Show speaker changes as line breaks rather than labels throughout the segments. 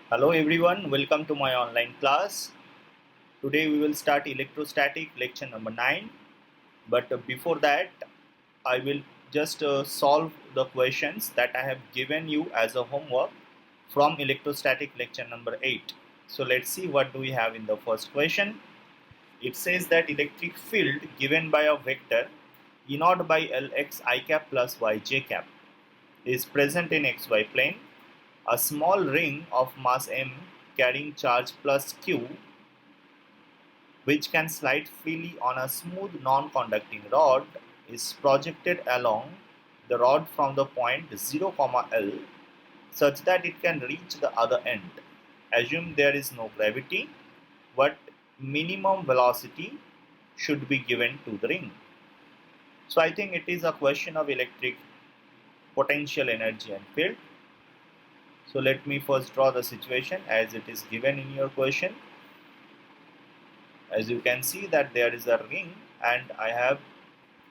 Hello everyone, welcome to my online class. Today we will start electrostatic lecture number 9. But before that, I will just solve the questions that I have given you as a homework from electrostatic lecture number 8. So let's see what do we have in the first question. It says that electric field given by a vector E naught by Lx I cap plus y j cap is present in xy plane. A small ring of mass m carrying charge plus q, which can slide freely on a smooth non-conducting rod, is projected along the rod from the point 0, L such that it can reach the other end. Assume there is no gravity. What minimum velocity should be given to the ring? So I think it is a question of electric potential energy and field. So let me first draw the situation as it is given in your question. As you can see that there is a ring and I have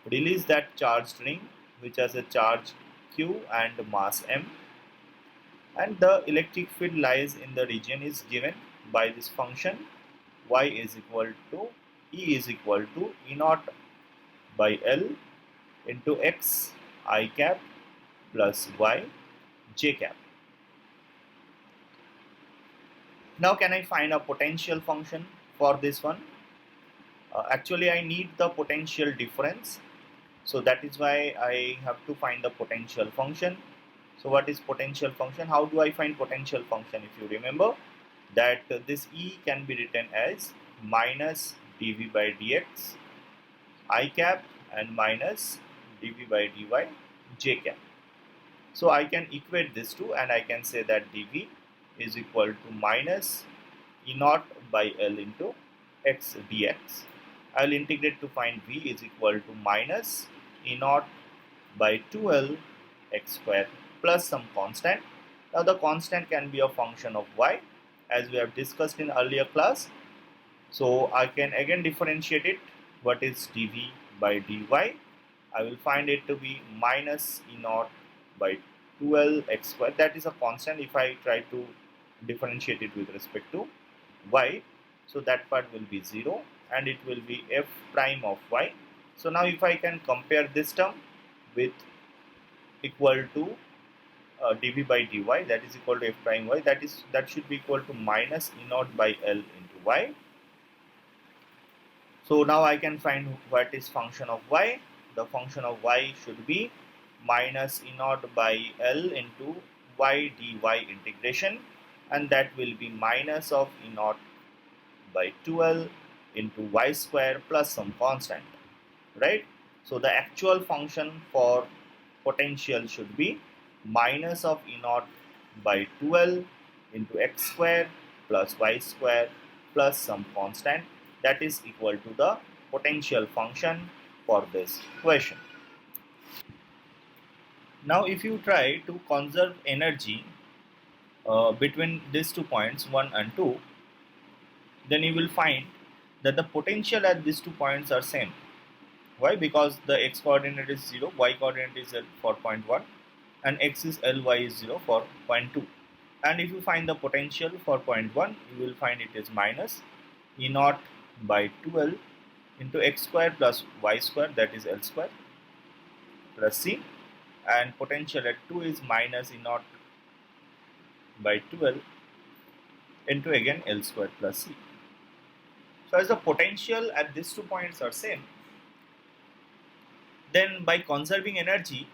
released that charged ring which has a charge q and mass m, and the electric field lies in the region is given by this function y is equal to E is equal to E naught by L into x I cap plus y j cap. Now can I find a potential function for this one? Actually I need the potential difference, so that is why I have to find the potential function. So what is potential function? How do I find potential function? If you remember that this E can be written as minus dV by dx I cap and minus dV by dy j cap. So I can equate this two and I can say that dV is equal to minus E naught by L into x dx. I will integrate to find V is equal to minus E naught by 2L x square plus some constant. Now the constant can be a function of y as we have discussed in earlier class. So I can again differentiate it. What is dV by dy? I will find it to be minus E naught by 2L x square. That is a constant if I try to differentiate it with respect to y. So that part will be 0 and it will be f prime of y. So now if I can compare this term with equal to dv by dy, that is equal to f prime y, that should be equal to minus E naught by L into y. So now I can find what is function of y. The function of y should be minus E naught by L into y dy integration, and that will be minus of E naught by 2L into y square plus some constant, right? So the actual function for potential should be minus of E naught by 2L into x square plus y square plus some constant, that is equal to the potential function for this question. Now if you try to conserve energy between these 2 points 1 and 2, then you will find that the potential at these 2 points are same. Why? Because the x coordinate is 0, y coordinate is for point 1 and x is L, y is 0 for point 2. And if you find the potential for point 1, you will find it is minus E naught by 2L into x square plus y square, that is L square plus c, and potential at 2 is minus E naught by 2L into again L square plus c. So as the potential at these 2 points are same, then by conserving energy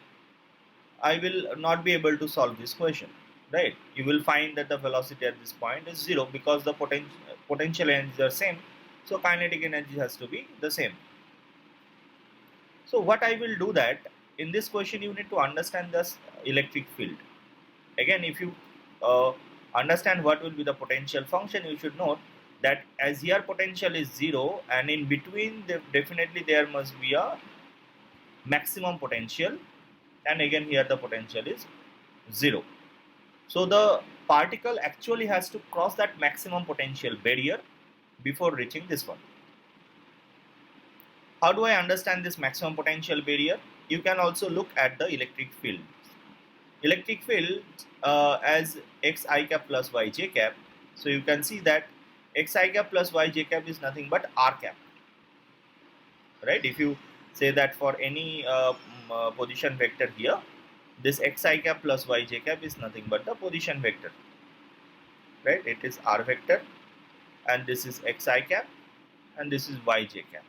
I will not be able to solve this question, right? You will find that the velocity at this point is 0 because the potential energies are same, so kinetic energy has to be the same. So what I will do that in this question you need to understand this electric field. Again, if you understand what will be the potential function, you should note that as here potential is 0 and in between definitely there must be a maximum potential, and again here the potential is 0. So the particle actually has to cross that maximum potential barrier before reaching this one. How do I understand this maximum potential barrier? You can also look at the electric field. electric field as xi cap plus yj cap. So you can see that xi cap plus yj cap is nothing but r cap, right? If you say that for any position vector here, this xi cap plus yj cap is nothing but the position vector, right? It is r vector, and this is xi cap, and this is yj cap,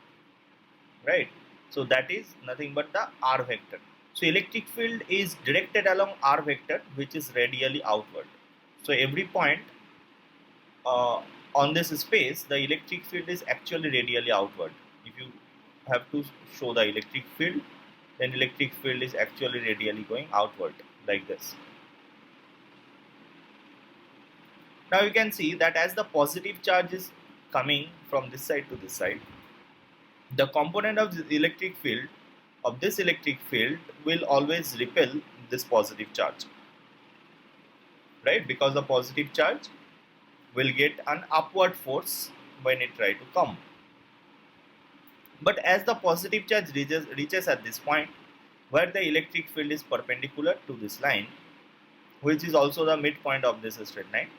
right? So that is nothing but the r vector. So electric field is directed along r vector, which is radially outward. So every point uh, on this space, the electric field is actually radially outward. If you have to show the electric field, then electric field is actually radially going outward like this. Now you can see that as the positive charge is coming from this side to this side, the component of the electric field will always repel this positive charge, right? Because the positive charge will get an upward force when it try to come. But as the positive charge reaches at this point where the electric field is perpendicular to this line, which is also the midpoint of this straight line,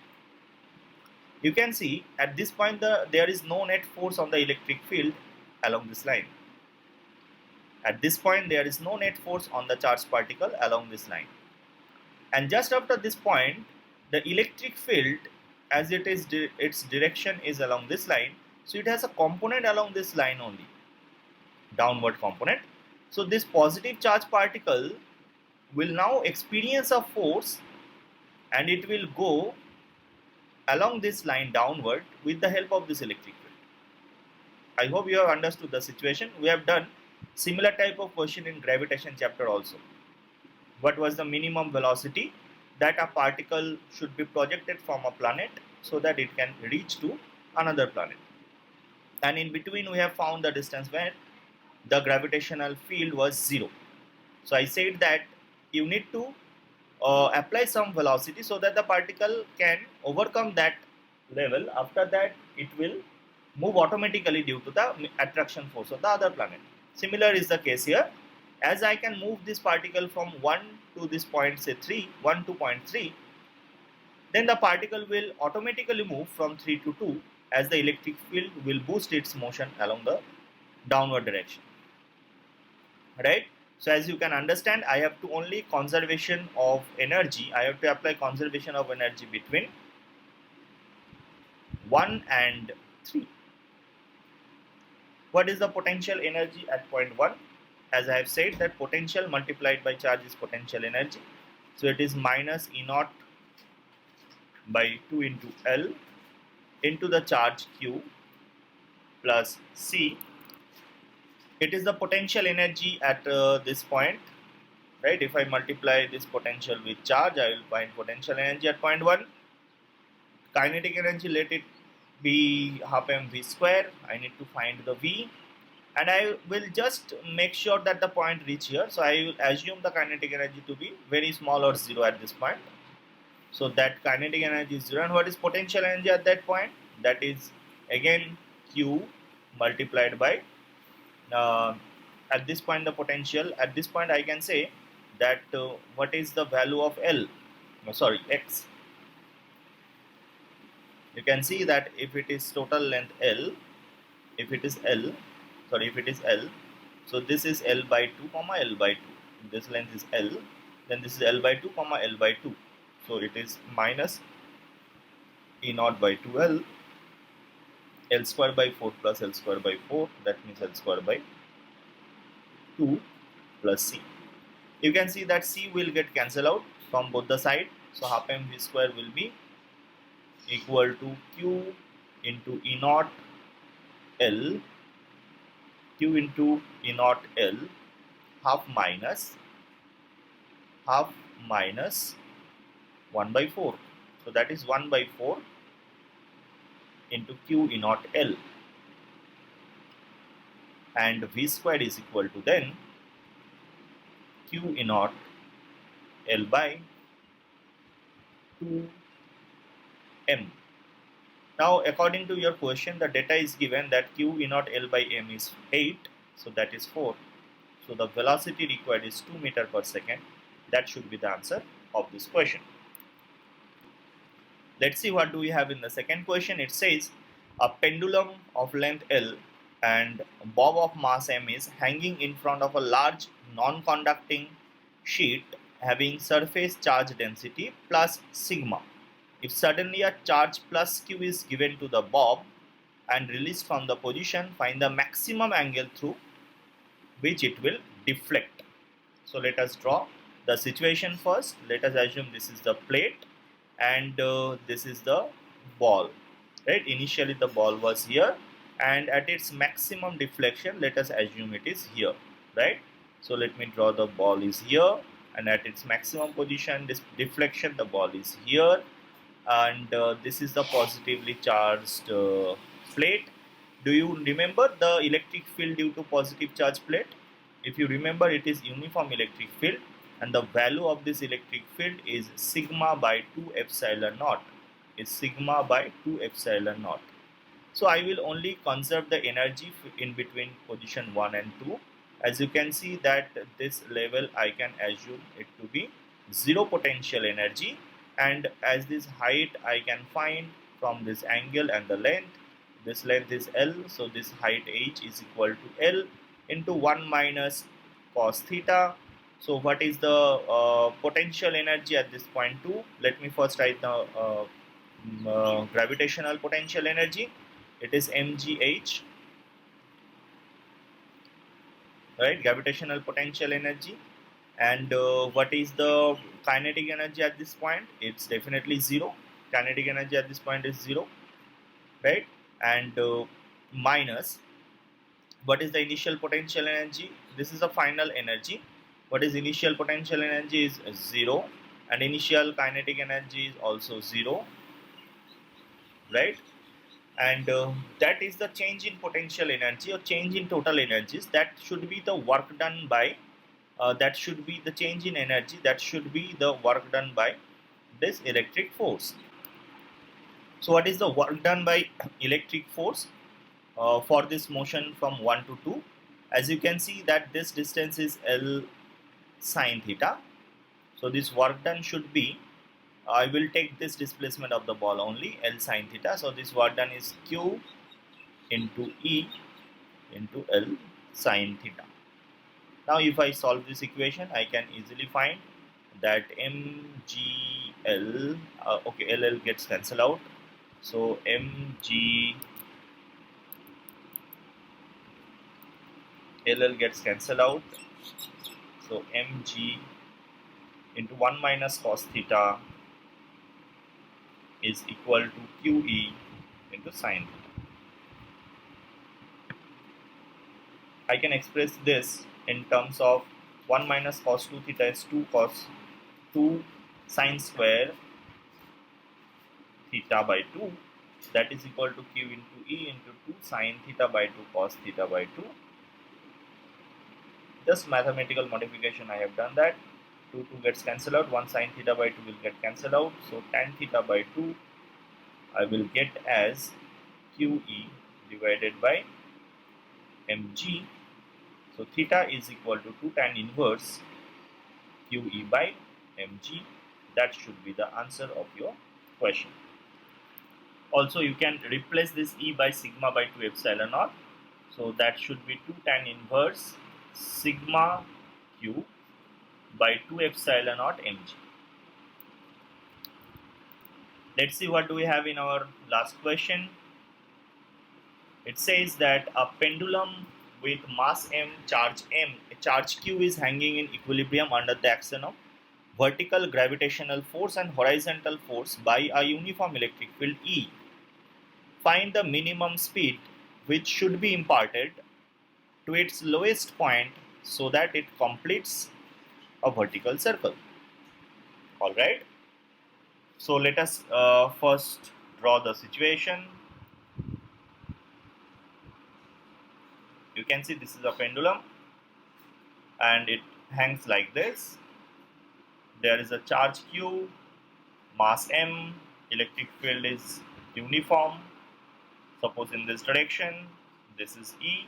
you can see at this point there is no net force on the electric field along this line. At this point there is no net force on the charged particle along this line. And just after this point, the electric field, as it is its direction is along this line, so it has a component along this line only, downward component. So this positive charge particle will now experience a force, and it will go along this line downward with the help of this electric field. I hope you have understood the situation. We have done similar type of question in gravitation chapter also. What was the minimum velocity that a particle should be projected from a planet so that it can reach to another planet? And in between we have found the distance where the gravitational field was 0. So I said that you need to apply some velocity so that the particle can overcome that level. After that it will move automatically due to the attraction force of the other planet. Similar is the case here. As I can move this particle from 1 to this point, say 3, 1 to point 3, then the particle will automatically move from 3 to 2 as the electric field will boost its motion along the downward direction, right? So as you can understand, I have to only conservation of energy, I have to apply conservation of energy between 1 and 3. What is the potential energy at point 1? As I have said that potential multiplied by charge is potential energy. So it is minus E naught by 2 into L into the charge Q plus C. It is the potential energy at this point, right? If I multiply this potential with charge, I will find potential energy at point 1. Kinetic energy, let it be half mv square. I need to find the V, and I will just make sure that the point reach here. So I will assume the kinetic energy to be very small or 0 at this point. So that kinetic energy is 0. And what is potential energy at that point? That is again Q multiplied by at this point the potential. At this point I can say that what is the value of L? Sorry, X. You can see that if it is total length L, if it is L, so this is L by 2 comma L by 2. This length is L, then this is L by 2 comma L by 2. So it is minus E naught by 2L, L square by 4 plus L square by 4, that means L square by 2 plus C. You can see that C will get cancelled out from both the sides. So half mv square will be equal to Q into E naught L, Q into E naught L, half minus 1 by 4. So that is 1 by 4 into Q E naught L, and V squared is equal to then Q E naught L by 2m. Now according to your question, the data is given that Q E naught L by m is 8, so that is 4. So the velocity required is 2 meter per second. That should be the answer. of this question. Let's see what do we have in the second question. It says a pendulum of length L and bob of mass m is hanging in front of a large non-conducting sheet having surface charge density plus sigma. If suddenly a charge plus q is given to the bob and released from the position, find the maximum angle through which it will deflect. So let us draw the situation first. Let us assume this is the plate and this is the ball, right? Initially the ball was here and at its maximum deflection, let us assume it is here, right? So let me draw the ball is here and at its maximum position, this deflection, the ball is here, and this is the positively charged plate. Do you remember the electric field due to positive charge plate? If you remember, it is uniform electric field and the value of this electric field is sigma by 2 epsilon naught. Is sigma by 2 epsilon naught. So I will only conserve the energy in between position 1 and 2. As you can see that this level I can assume it to be zero potential energy, and as this height I can find from this angle and the length. This length is L, so this height h is equal to L into 1 minus cos theta. So what is the potential energy at this point 2? Let me first write the gravitational potential energy. It is mgh, right? Gravitational potential energy. And what is the kinetic energy at this point? It's definitely 0. Kinetic energy at this point is 0, right? And minus, what is the initial potential energy? This is the final energy. What is initial potential energy is 0, and initial kinetic energy is also 0, right? And that is the change in potential energy or change in total energies. That should be the work done by that should be the change in energy, that should be the work done by this electric force. So what is the work done by electric force for this motion from 1 to 2? As you can see that this distance is L sine theta. So this work done should be, I will take this displacement of the ball only, L sine theta. So this work done is Q into E into L sine theta. Now if I solve this equation, I can easily find that mgl, okay, LL gets cancelled out. So LL gets cancelled out. So mg into 1 minus cos theta is equal to QE into sine theta. I can express this in terms of 1 minus cos 2 theta is 2 cos 2 sine square theta by 2, that is equal to Q into E into 2 sine theta by 2 cos theta by 2. Just mathematical modification I have done that. 2 gets cancelled out, 1 sine theta by 2 will get cancelled out. So tan theta by 2 I will get as QE divided by mg. So theta is equal to 2 tan inverse QE by mg. That should be the answer of your question. Also you can replace this E by sigma by 2 epsilon naught. So that should be 2 tan inverse sigma q by 2 epsilon naught mg. Let's see what do we have in our last question. It says that a pendulum with mass m, charge q is hanging in equilibrium under the action of vertical gravitational force and horizontal force by a uniform electric field E. Find the minimum speed which should be imparted to its lowest point so that it completes a vertical circle. Alright. So let us first draw the situation. You can see this is a pendulum and it hangs like this. There is a charge q, mass m, electric field is uniform. Suppose in this direction, this is E.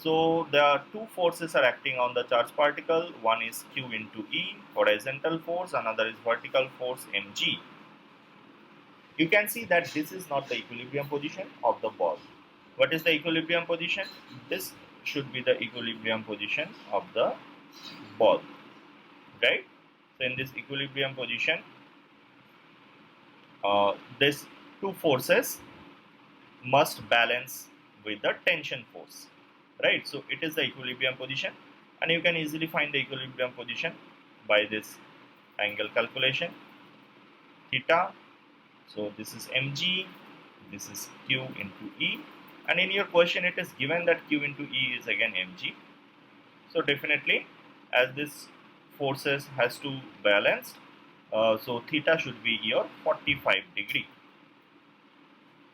So the two forces are acting on the charged particle. One is Q into E, horizontal force, another is vertical force mg. You can see that this is not the equilibrium position of the ball. What is the equilibrium position? This should be the equilibrium position of the ball, right? So in this equilibrium position, these two forces must balance with the tension force, right? So it is the equilibrium position, and you can easily find the equilibrium position by this angle calculation, theta. So this is mg, this is q into E, and in your question it is given that q into E is again mg. So definitely, as this forces has to balance, so theta should be your 45 degree.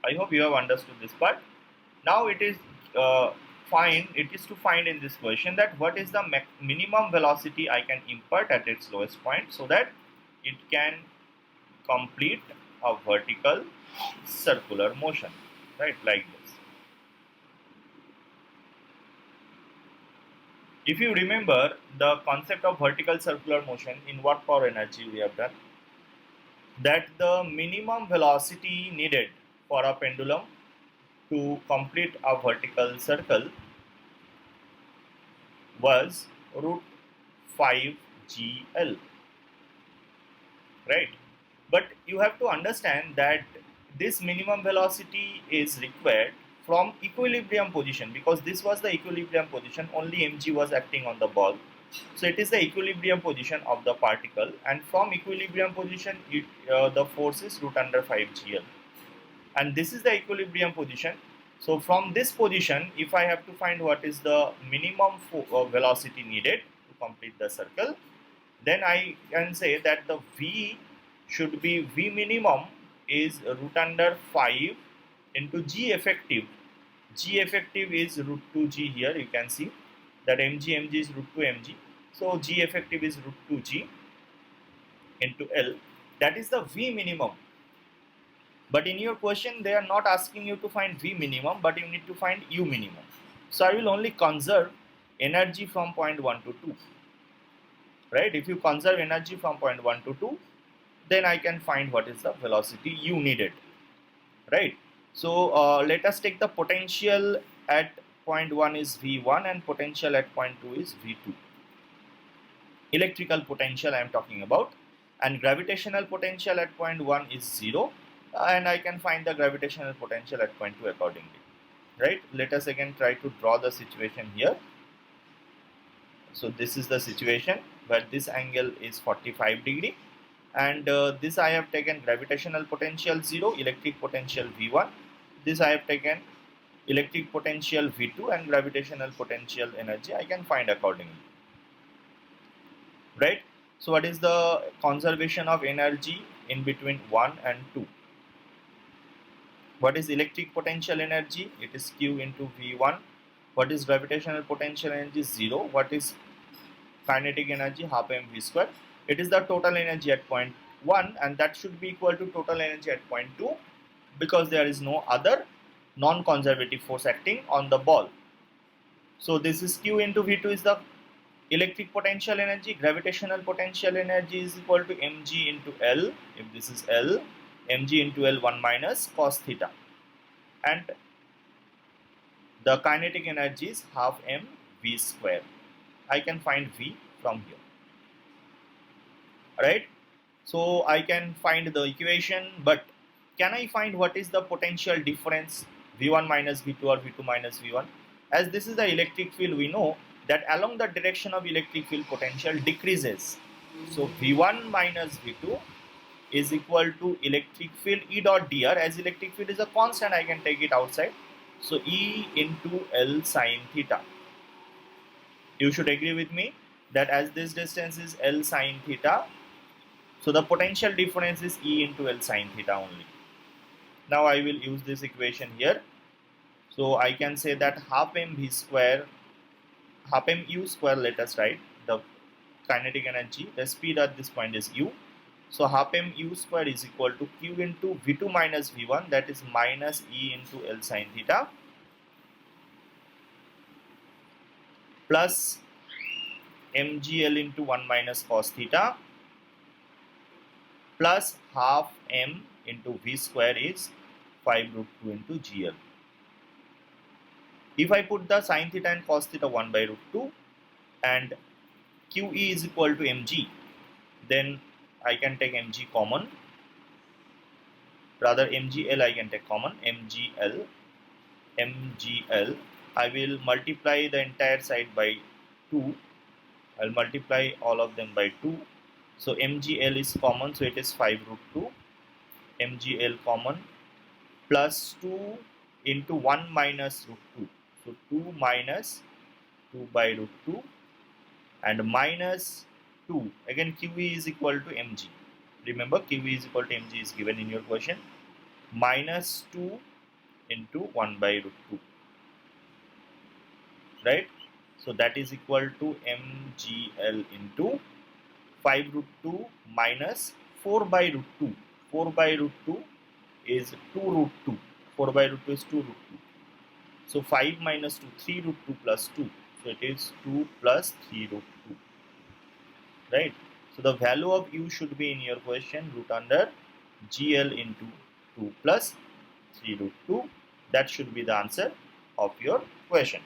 I hope you have understood this part. Now it is to find in this question that what is the minimum velocity I can impart at its lowest point so that it can complete a vertical circular motion, right, like this. If you remember the concept of vertical circular motion in work power energy, we have done that the minimum velocity needed for a pendulum to complete a vertical circle was root 5 GL, right? But you have to understand that this minimum velocity is required from equilibrium position, because this was the equilibrium position, only mg was acting on the ball. So it is the equilibrium position of the particle, and from equilibrium position the force is root under 5 GL, and this is the equilibrium position. So from this position, if I have to find what is the minimum velocity needed to complete the circle, then I can say that the V should be V minimum is root under 5 into G effective. G effective is root 2G here. You can see that mg is root 2 mg. So G effective is root 2G into L. That is the V minimum. But in your question, they are not asking you to find V minimum, but you need to find U minimum. So I will only conserve energy from point 1 to 2. Right? If you conserve energy from point 1 to 2, then I can find what is the velocity U needed. Right? So let us take the potential at point 1 is V1 and potential at point 2 is V2. Electrical potential I am talking about, and gravitational potential at point 1 is 0. And I can find the gravitational potential at point 2 accordingly, right? Let us again try to draw the situation here. So this is the situation where this angle is 45 degree, and this I have taken gravitational potential 0, electric potential V1. This I have taken electric potential V2, and gravitational potential energy I can find accordingly, right? So what is the conservation of energy in between 1 and 2? What is electric potential energy? It is Q into V1. What is gravitational potential energy? 0. What is kinetic energy? Half mv square. It is the total energy at point 1, and that should be equal to total energy at point 2, because there is no other non-conservative force acting on the ball. So this is Q into V2 is the electric potential energy. Gravitational potential energy is equal to mg into L. If this is L, mg into L 1 minus cos theta, and the kinetic energy is half m v square. I can find V from here, right? So I can find the equation, but can I find what is the potential difference V1 minus V2 or V2 minus V1? As this is the electric field, we know that along the direction of electric field potential decreases. So V1 minus V2 is equal to electric field E dot dr. As electric field is a constant, I can take it outside. So E into L sine theta. You should agree with me that as this distance is L sine theta, so the potential difference is E into L sine theta only. Now I will use this equation here. So I can say that half mv square, half mu square, let us write the kinetic energy, the speed at this point is u. So half mu square is equal to Q into V2 minus V1, that is minus E into L sine theta. plus mgl into 1 minus cos theta plus half m into v square is 5 root 2 into gl. If I put the sin theta and cos theta 1 by root 2 and QE is equal to mg, then I can take mg common, rather mgl I can take common, mgl, I will multiply the entire side by 2, I will multiply all of them by 2, so mgl is common, so it is 5 root 2, mgl common, plus 2 into 1 minus root 2, so 2 minus 2 by root 2 and minus 2, again QE is equal to mg, remember QE is equal to mg is given in your question, minus 2 into 1 by root 2, right? So that is equal to mgl into 5 root 2 minus 4 by root 2, 4 by root 2 is 2 root 2, 4 by root 2 is 2 root 2, so 5 minus 2, 3 root 2 plus 2, so it is 2 plus 3 root 2, right? So the value of u should be in your question root under gl into 2 plus 3 root 2, that should be the answer of your question.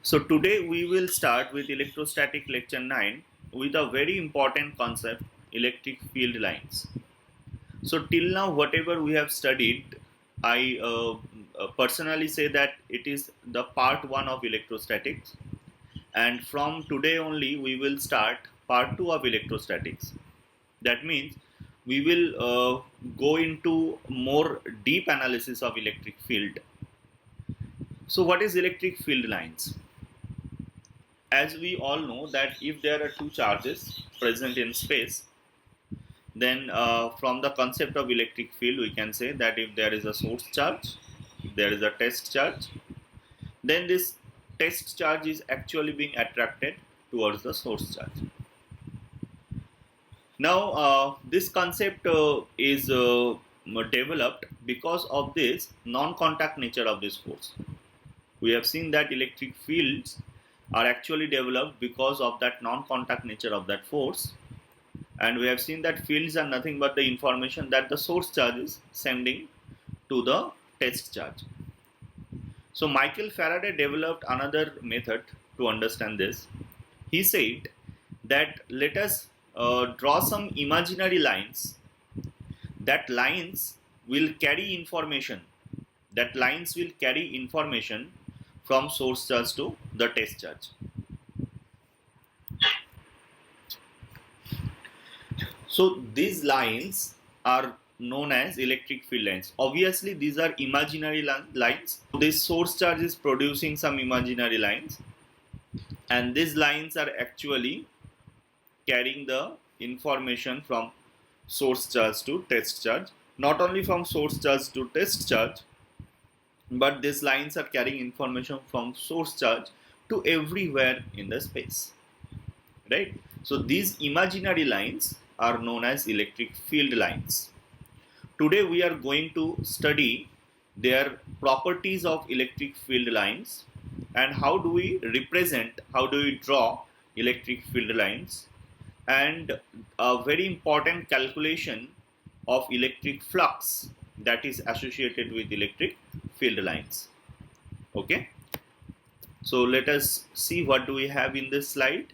So today we will start with electrostatic lecture 9 with a very important concept, electric field lines. So till now whatever we have studied, I personally say that it is the part 1 of electrostatics, and from today only we will start part 2 of electrostatics. That means we will go into more deep analysis of electric field. So what is electric field lines? As we all know that if there are two charges present in space, then from the concept of electric field we can say that if there is a source charge, if there is a test charge, then this test charge is actually being attracted towards the source charge. Now this concept is developed because of this non-contact nature of this force. We have seen that electric fields are actually developed because of that non-contact nature of that force, and we have seen that fields are nothing but the information that the source charge is sending to the test charge. So Michael Faraday developed another method to understand this. He said that let us draw some imaginary lines, that lines will carry information, from source charge to the test charge. So these lines are known as electric field lines. Obviously these are imaginary lines. This source charge is producing some imaginary lines, and these lines are actually carrying the information from source charge to test charge. Not only from source charge to test charge, but these lines are carrying information from source charge to everywhere in the space, right? So these imaginary lines are known as electric field lines. Today we are going to study their properties of electric field lines and how do we draw electric field lines, and a very important calculation of electric flux that is associated with electric field lines. Okay, so let us see what do we have in this slide.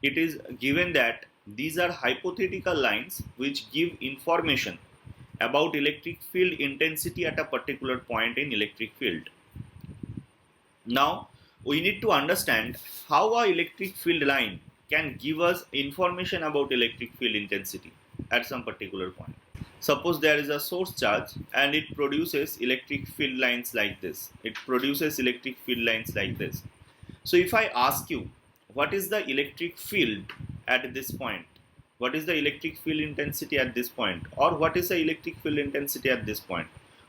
It is given that these are hypothetical lines which give information about electric field intensity at a particular point in electric field. Now we need to understand how an electric field line can give us information about electric field intensity at some particular point. Suppose there is a source charge and it produces electric field lines like this. So if I ask you what is the electric field at this point, what is the electric field intensity at this point, or what is the electric field intensity at this point,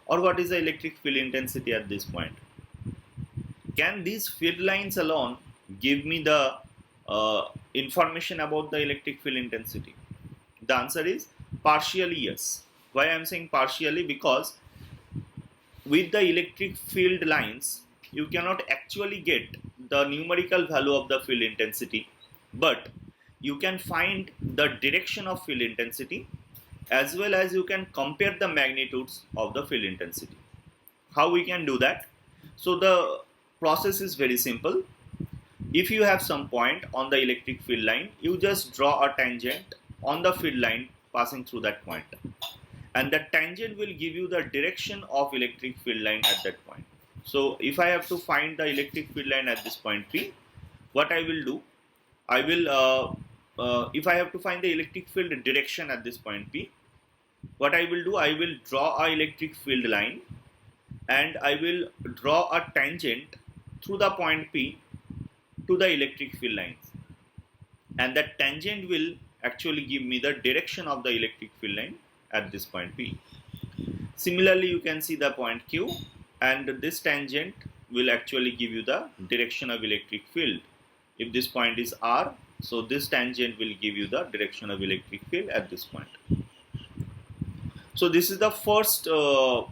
or what is the electric field intensity at this point, can these field lines alone give me the information about the electric field intensity? The answer is partially yes. Why I am saying partially? Because with the electric field lines you cannot actually get the numerical value of the field intensity, but you can find the direction of field intensity as well as you can compare the magnitudes of the field intensity. How we can do that? So the process is very simple. If you have some point on the electric field line, you just draw a tangent on the field line passing through that point, and that tangent will give you the direction of electric field line at that point. So if I have to find the electric field line at this point P, what I will do, I will if I have to find the electric field direction at this point P, what I will do, I will draw a electric field line and I will draw a tangent through the point P to the electric field lines, and that tangent will actually give me the direction of the electric field line at this point P. Similarly, you can see the point Q, and this tangent will actually give you the direction of electric field. If this point is R, so this tangent will give you the direction of electric field at this point. So this is the first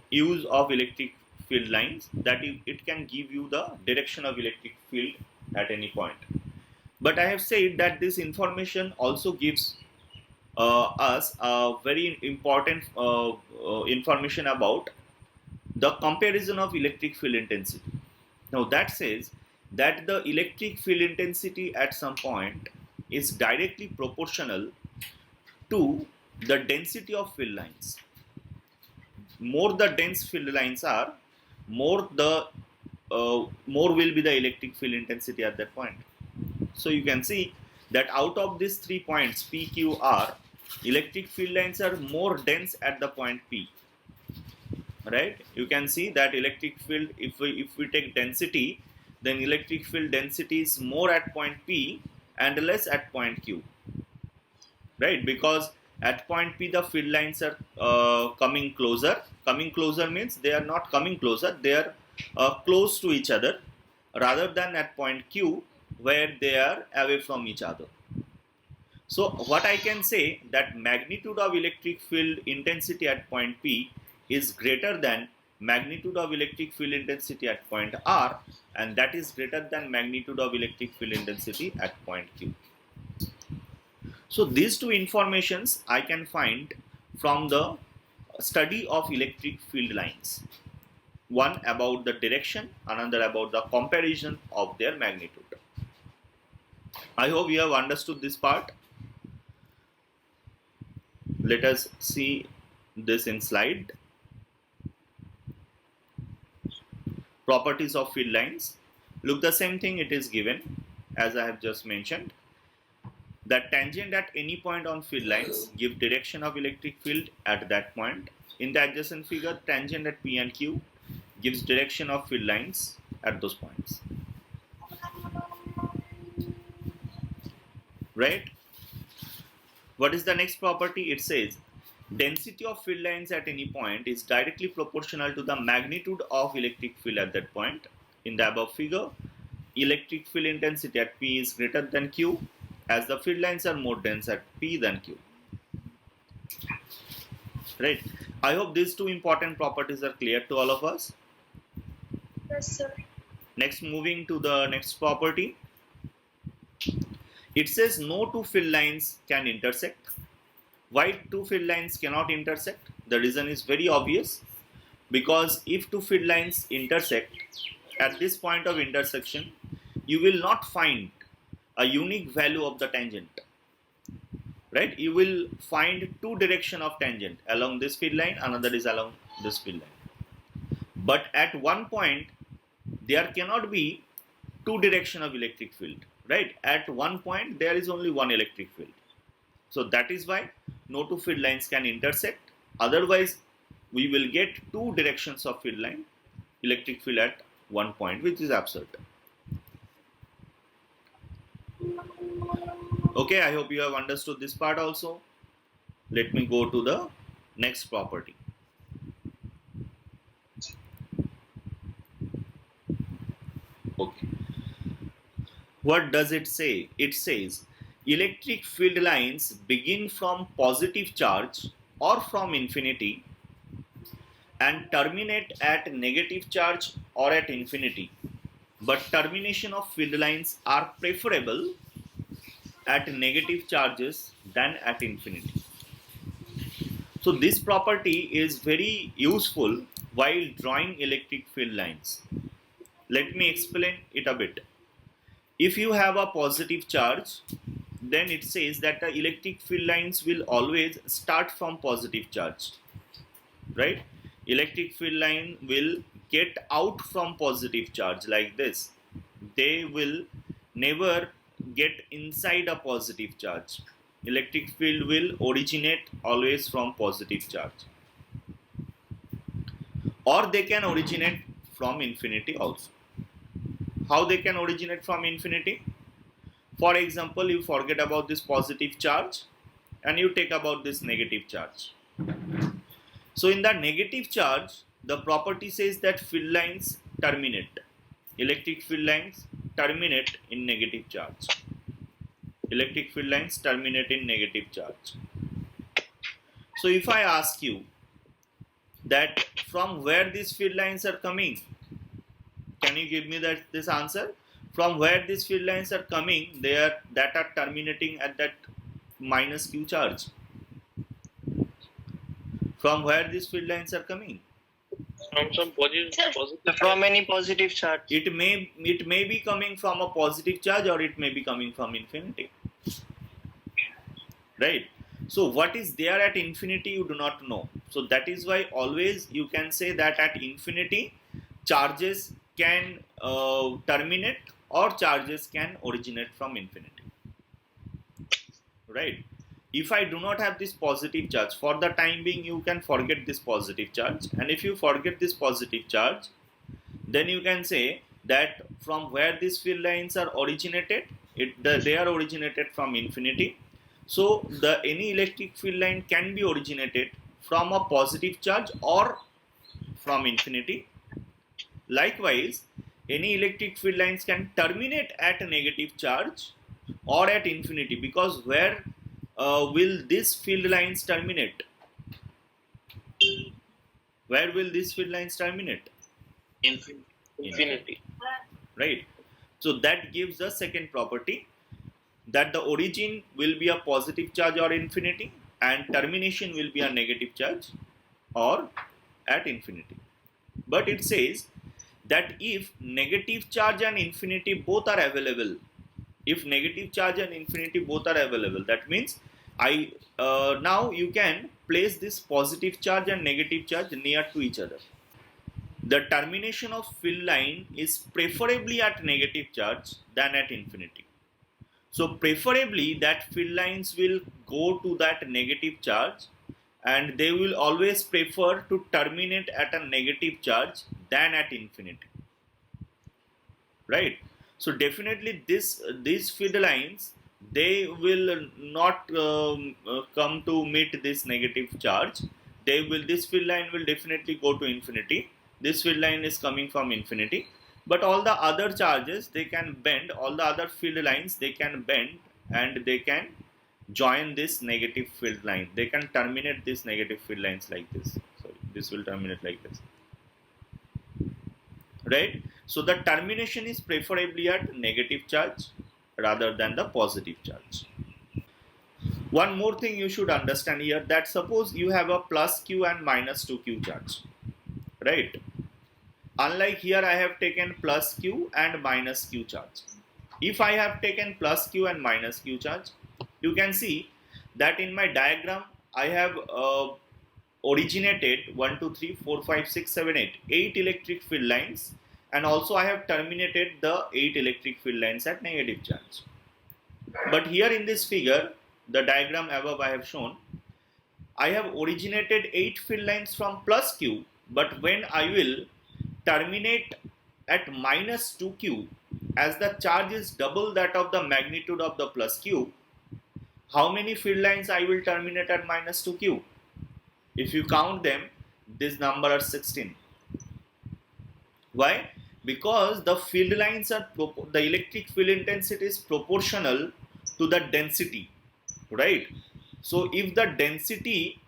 use of electric field lines, that it can give you the direction of electric field at any point. But I have said that this information also gives us a very important information about the comparison of electric field intensity. Now that says that the electric field intensity at some point is directly proportional to the density of field lines. More the dense field lines are, more will be the electric field intensity at that point. So you can see that out of these 3 points P, Q, R, electric field lines are more dense at the point P. Right? You can see that electric field, if we take density, then electric field density is more at point P and less at point Q. Right? Because at point P the field lines are coming closer. Coming closer means they are not coming closer, they are close to each other, rather than at point Q where they are away from each other. So what I can say, that magnitude of electric field intensity at point P is greater than magnitude of electric field intensity at point R, and that is greater than magnitude of electric field intensity at point Q. So these two informations I can find from the study of electric field lines. One about the direction, another about the comparison of their magnitude. I hope you have understood this part. Let us see this in slide. Properties of field lines. Look, the same thing it is given as I have just mentioned. That tangent at any point on field lines give direction of electric field at that point. In the adjacent figure, tangent at P and Q gives direction of field lines at those points. Right? What is the next property? It says density of field lines at any point is directly proportional to the magnitude of electric field at that point. In the above figure, electric field intensity at P is greater than Q, as the field lines are more dense at P than Q. Right? I hope these two important properties are clear to all of us.
Yes, sir.
Next, moving to the next property. It says no two field lines can intersect. Why two field lines cannot intersect? The reason is very obvious. Because if two field lines intersect, at this point of intersection, you will not find a unique value of the tangent. Right? You will find two direction of tangent, along this field line, another is along this field line. But at one point, there cannot be two direction of electric field. Right? At one point, there is only one electric field. So that is why no two field lines can intersect. Otherwise, we will get two directions of field line, electric field at one point, which is absurd. Okay, I hope you have understood this part also. Let me go to the next property. Okay. What does it say? It says electric field lines begin from positive charge or from infinity and terminate at negative charge or at infinity but termination of field lines are preferable at negative charges than at infinity. So this property is very useful while drawing electric field lines. Let me explain it a bit. If you have a positive charge, then it says that the electric field lines will always start from positive charge, right? Electric field line will get out from positive charge like this. They will never get inside a positive charge. Electric field will originate always from positive charge, or they can originate from infinity also. How they can originate from infinity? For example, you forget about this positive charge and you take about this negative charge. So in the negative charge, the property says that field lines terminate. Electric field lines terminate in negative charge. Electric field lines terminate in negative charge. So if I ask you that from where these field lines are coming, can you give me this answer? From where these field lines are coming, that are terminating at that minus q charge. From where these field lines are coming?
From some positive.
From any positive charge.
It may be coming from a positive charge, or it may be coming from infinity. Right? So what is there at infinity you do not know. So that is why always you can say that at infinity charges can terminate or charges can originate from infinity. Right? If I do not have this positive charge, for the time being you can forget this positive charge, and if you forget this positive charge, then you can say that from where these field lines are originated, they are originated from infinity. So any electric field line can be originated from a positive charge or from infinity. Likewise, any electric field lines can terminate at a negative charge or at infinity, because where will these field lines terminate? Where will these field lines terminate?
Infinity.
Right. So that gives the second property, that the origin will be a positive charge or infinity, and termination will be a negative charge or at infinity. But it says that if negative charge and infinity both are available, that means now you can place this positive charge and negative charge near to each other. The termination of field line is preferably at negative charge than at infinity. So preferably that field lines will go to that negative charge, and they will always prefer to terminate at a negative charge than at infinity. Right? So definitely these field lines, they will not come to meet this negative charge. This field line will definitely go to infinity. This field line is coming from infinity. But all the other charges, they can bend, all the other field lines, they can bend, and they can join this negative field line. They can terminate these negative field lines like this. Sorry, this will terminate like this. Right? So the termination is preferably at negative charge rather than the positive charge. One more thing you should understand here, that suppose you have a plus q and minus 2q charge. Right? Unlike here, I have taken plus q and minus q charge. If I have taken plus q and minus q charge, you can see that in my diagram I have originated 1, 2, 3, 4, 5, 6, 7, 8 electric field lines, and also I have terminated the 8 electric field lines at negative charge. But here in this figure, the diagram above I have shown, I have originated 8 field lines from plus q, but when I will terminate at minus 2q, as the charge is double that of the magnitude of the plus q, how many field lines I will terminate at minus 2q? If you count them, this number are 16. Why? Because the field lines are the electric field intensity is proportional to the density, right? So if the density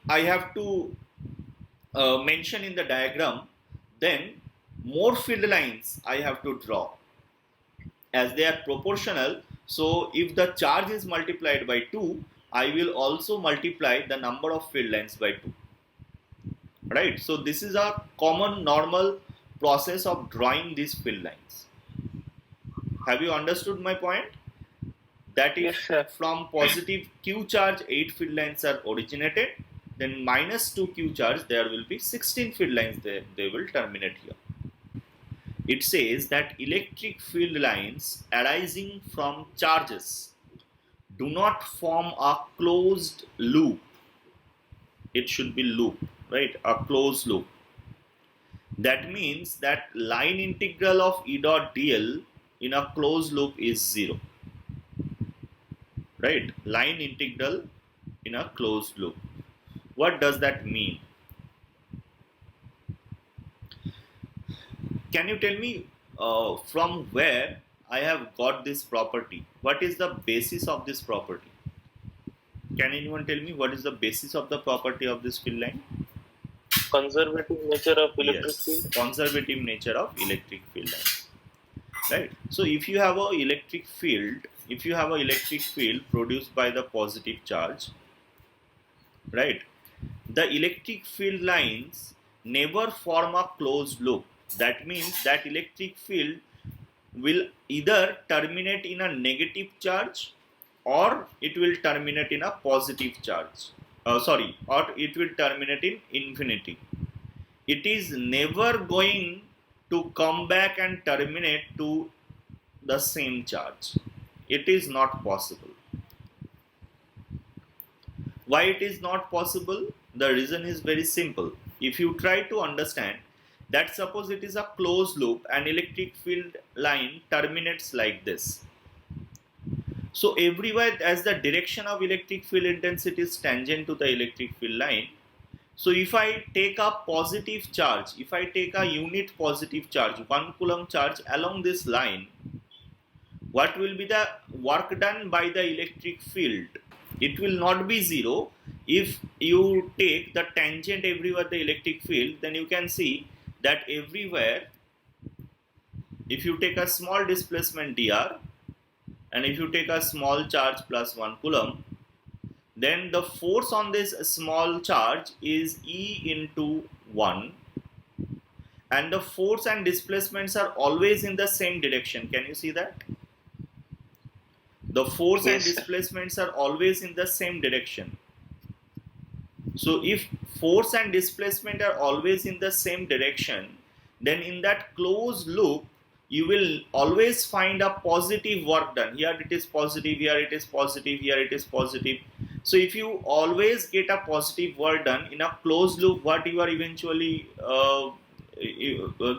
I have to mention in the diagram, then more field lines I have to draw, as they are proportional. So if the charge is multiplied by 2, I will also multiply the number of field lines by 2, right? So this is a common normal process of drawing these field lines. Have you understood my point? That if
Yes, sir.
from positive q charge 8 field lines are originated, then minus 2 q charge there will be 16 field lines, they will terminate here. It says that electric field lines arising from charges do not form a closed loop. It should be loop, right? A closed loop. That means that line integral of E dot dl in a closed loop is 0. Right? Line integral in a closed loop. What does that mean? Can you tell me from where I have got this property? What is the basis of this property? Can anyone tell me what is the basis of the property of this field line?
Conservative nature of electric
Yes,
field.
conservative nature of electric field lines. Right. So if you have a electric field, produced by the positive charge, right, the electric field lines never form a closed loop. That means that electric field will either terminate in a negative charge or it will terminate in a positive charge. Or it will terminate in infinity. It is never going to come back and terminate to the same charge. It is not possible. Why it is not possible? The reason is very simple. If you try to understand that, suppose it is a closed loop and electric field line terminates like this. So everywhere, as the direction of electric field intensity is tangent to the electric field line, so if I take a positive charge, if I take a unit positive charge, 1 coulomb charge along this line, what will be the work done by the electric field? It will not be 0. If you take the tangent everywhere the electric field, then you can see that everywhere, if you take a small displacement dr and if you take a small charge plus 1 coulomb, then the force on this small charge is E into 1, and the force and displacements are always in the same direction. Can you see that? The force and displacements are always in the same direction. So if force and displacement are always in the same direction, then in that closed loop you will always find a positive work done. Here it is positive, here it is positive, here it is positive. So if you always get a positive work done in a closed loop, what you are eventually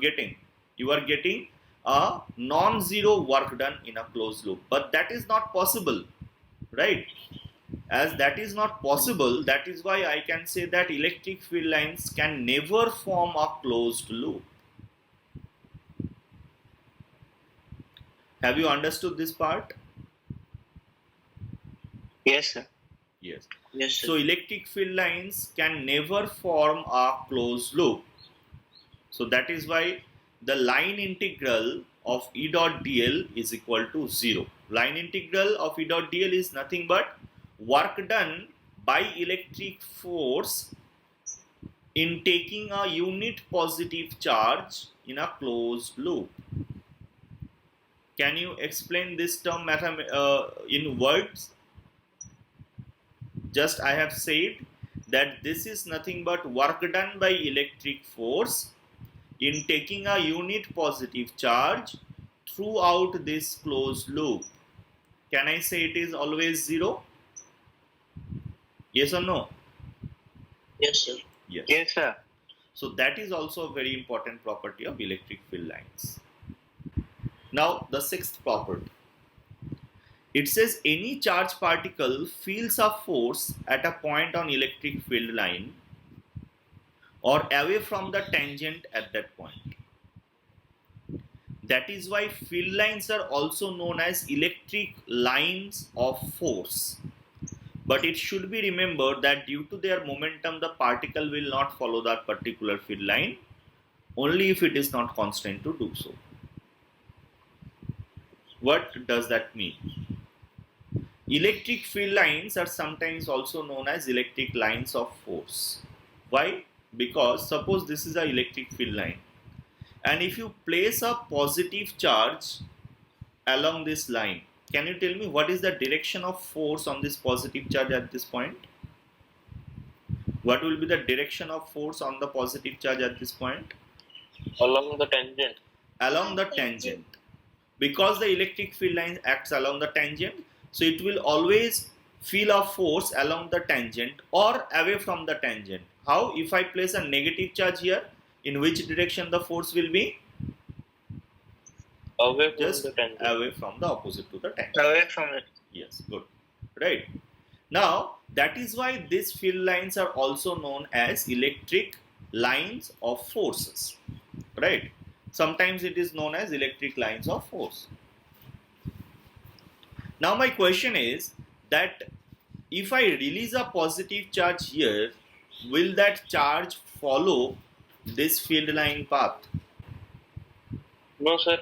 getting? You are getting a non-zero work done in a closed loop. But that is not possible, right? As that is not possible, that is why I can say that electric field lines can never form a closed loop. Have you understood this part?
Yes, sir.
Yes.
Yes, sir.
So electric field lines can never form a closed loop. So that is why the line integral of E dot dl is equal to 0. Line integral of E dot dl is nothing but work done by electric force in taking a unit positive charge in a closed loop. Can you explain this term in words? Just I have said that this is nothing but work done by electric force in taking a unit positive charge throughout this closed loop. Can I say it is always 0? Yes or no?
Yes, sir.
Yes.
Yes, sir.
So that is also a very important property of electric field lines. Now the sixth property. It says any charged particle feels a force at a point on electric field line or away from the tangent at that point. That is why field lines are also known as electric lines of force. But it should be remembered that due to their momentum, the particle will not follow that particular field line. only if it is not constrained to do so. What does that mean? Electric field lines are sometimes also known as electric lines of force. Why? Because suppose this is an electric field line, and if you place a positive charge along this line, can you tell me what is the direction of force on this positive charge at this point? What will be the direction of force on the positive charge at this point?
Along the tangent.
Along the tangent. Because the electric field line acts along the tangent, so it will always feel a force along the tangent or away from the tangent. How? If I place a negative charge here, in which direction the force will be?
Away from
Just
the tangent.
away from the opposite to the tangent.
Away from it.
Yes, good. Right. Now, that is why these field lines are also known as electric lines of forces. Right. Sometimes it is known as electric lines of force. Now my question is that if I release a positive charge here, will that charge follow this field line path?
No, sir.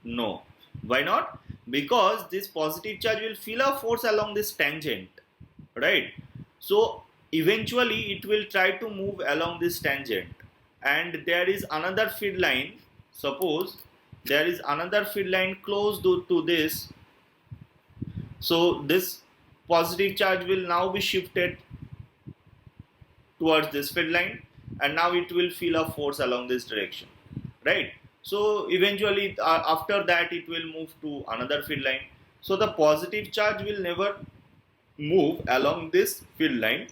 No. Why not? Because this positive charge will feel a force along this tangent, right? So eventually it will try to move along this tangent, and there is another field line. Suppose there is another field line close to this. So this positive charge will now be shifted towards this field line, and now it will feel a force along this direction, right? So eventually after that it will move to another field line. So the positive charge will never move along this field line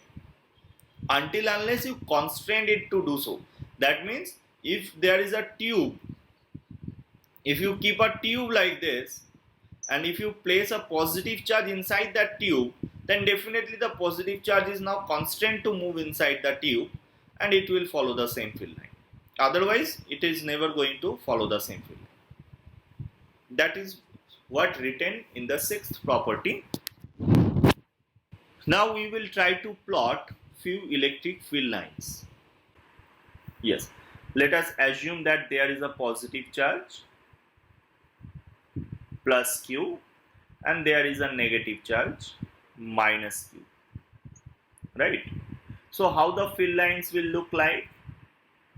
until unless you constrain it to do so. That means if there is a tube, if you keep a tube like this, and if you place a positive charge inside that tube, then definitely the positive charge is now constrained to move inside the tube, and it will follow the same field line. Otherwise, it is never going to follow the same field line. That is what written in the sixth property. Now we will try to plot few electric field lines. Yes, let us assume that there is a positive charge plus Q, and there is a negative charge minus Q, right? So how the field lines will look like?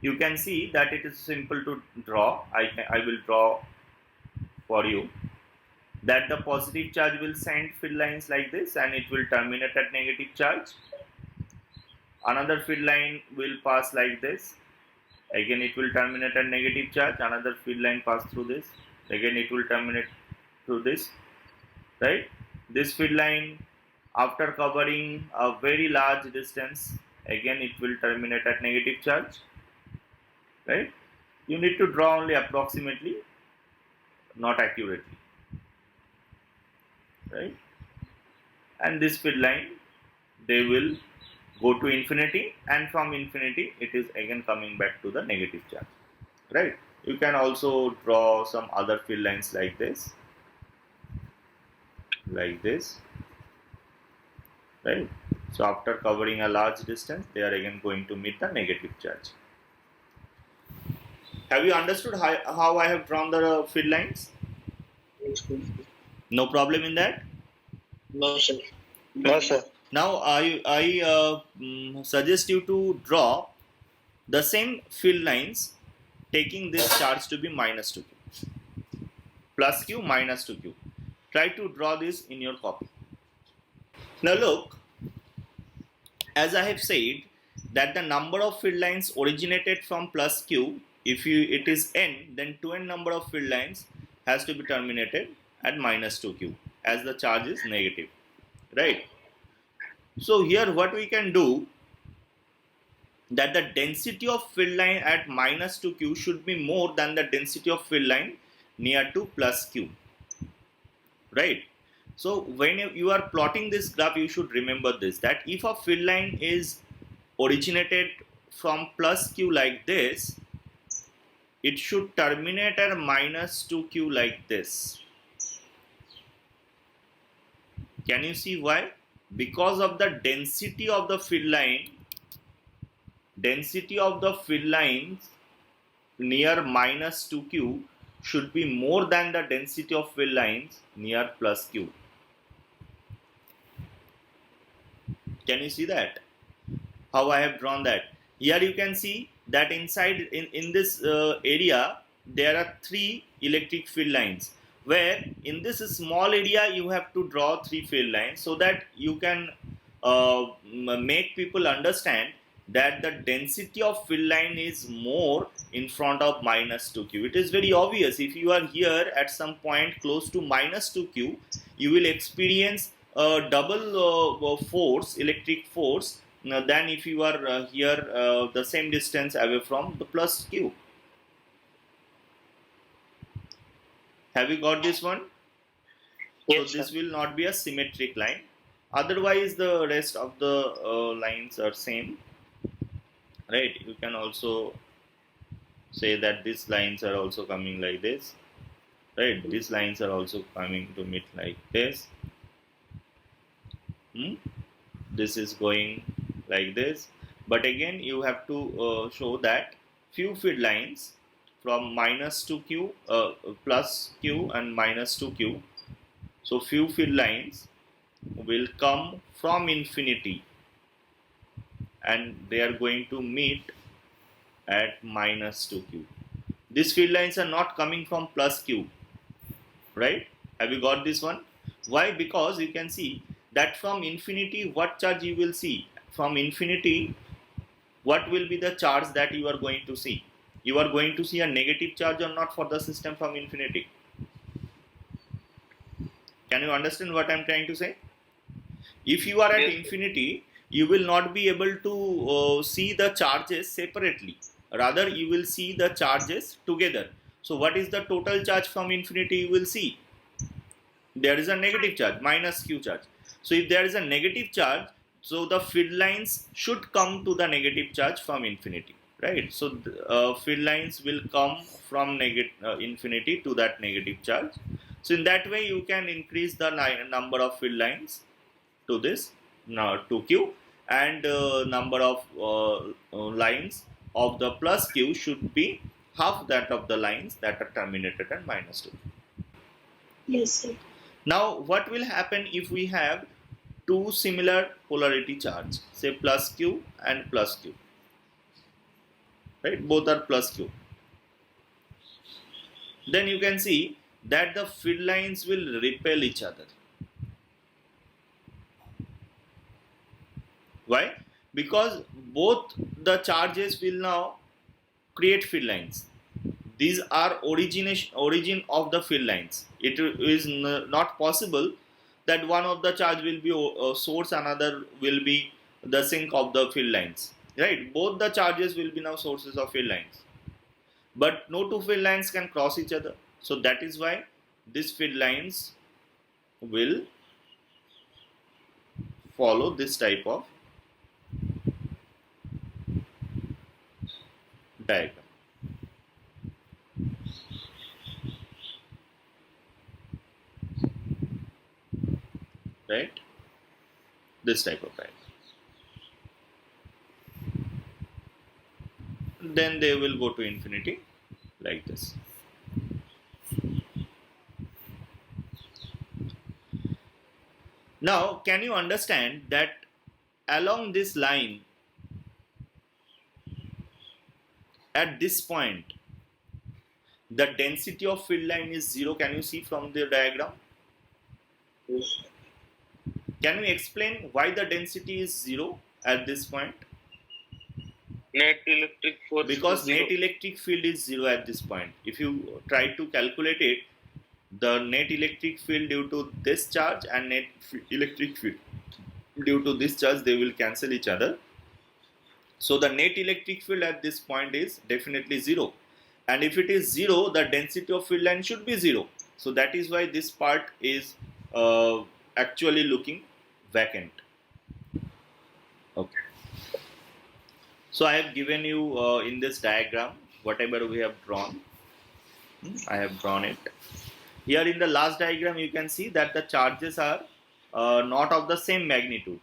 You can see that it is simple to draw. I will draw for you that the positive charge will send field lines like this, and it will terminate at negative charge. Another field line will pass like this. Again, it will terminate at negative charge. Another field line pass through this. Again, it will terminate through this, right? This field line, after covering a very large distance, again it will terminate at negative charge, right? You need to draw only approximately, not accurately, right? And this field line, they will go to infinity, and from infinity it is again coming back to the negative charge, right? You can also draw some other field lines like this, right? So after covering a large distance, they are again going to meet the negative charge. Have you understood how I have drawn the field lines? No problem in that?
No, sir. No, sir.
Now I suggest you to draw the same field lines taking this charge to be minus 2q, plus q minus 2q. Try to draw this in your copy. Now look, as I have said that the number of field lines originated from plus q, if it is n, then 2n number of field lines has to be terminated at minus 2q as the charge is negative, right? So here what we can do, that the density of field line at minus 2q should be more than the density of field line near to plus q, right? So when you are plotting this graph, you should remember this, that if a field line is originated from plus q like this, it should terminate at minus 2q like this. Can you see why? Because of the density of the field line, density of the field lines near minus 2q should be more than the density of field lines near plus q. Can you see that? How I have drawn that? Here you can see that inside in this area there are 3 electric field lines, where in this small area you have to draw 3 field lines so that you can make people understand that the density of field line is more in front of minus 2q. It is very obvious. If you are here at some point close to minus 2q, you will experience a double force, electric force, than if you are here the same distance away from the plus q. Have you got this one?
Yes,
So this
sir.
will not be a symmetric line. Otherwise the rest of the lines are same, right? You can also say that these lines are also coming like this, right? These lines are also coming to meet like this. This is going like this, but again you have to show that few field lines from minus 2q, plus q and minus 2q, so few field lines will come from infinity and they are going to meet at minus 2q. These field lines are not coming from plus q, right? Have you got this one? Why? Because you can see that from infinity what charge you will see. From infinity, what will be the charge that you are going to see? You are going to see a negative charge or not for the system from infinity? Can you understand what I am trying to say? If you are at
Yes.
infinity, you will not be able to see the charges separately. Rather, you will see the charges together. So what is the total charge from infinity you will see? There is a negative charge, minus q charge. So if there is a negative charge, so the field lines should come to the negative charge from infinity, right? So field lines will come from infinity to that negative charge. So in that way you can increase the number of field lines to this, now to q, and number of lines of the plus q should be half that of the lines that are terminated at minus 2.
Yes, sir.
Now what will happen if we have two similar polarity charge, say plus q and plus q, right? Both are plus q. Then you can see that the field lines will repel each other. Why? Because both the charges will now create field lines. These are origin of the field lines. It is not possible that one of the charge will be source, another will be the sink of the field lines, right? Both the charges will be now sources of field lines, but no two field lines can cross each other. So that is why these field lines will follow this type of diagram, right? This type of diagram. Then they will go to infinity like this. Now can you understand that along this line at this point the density of field line is 0? Can you see from the diagram?
Yes.
Can you explain why the density is 0 at this point?
Net electric force
Because
is zero.
net electric field is 0 at this point. If you try to calculate it, the net electric field due to this charge and net electric field due to this charge, they will cancel each other. So the net electric field at this point is definitely 0. And if it is 0, the density of field line should be 0. So that is why this part is actually looking vacant. Okay. So I have given you in this diagram whatever we have drawn. I have drawn it. Here in the last diagram you can see that the charges are not of the same magnitude,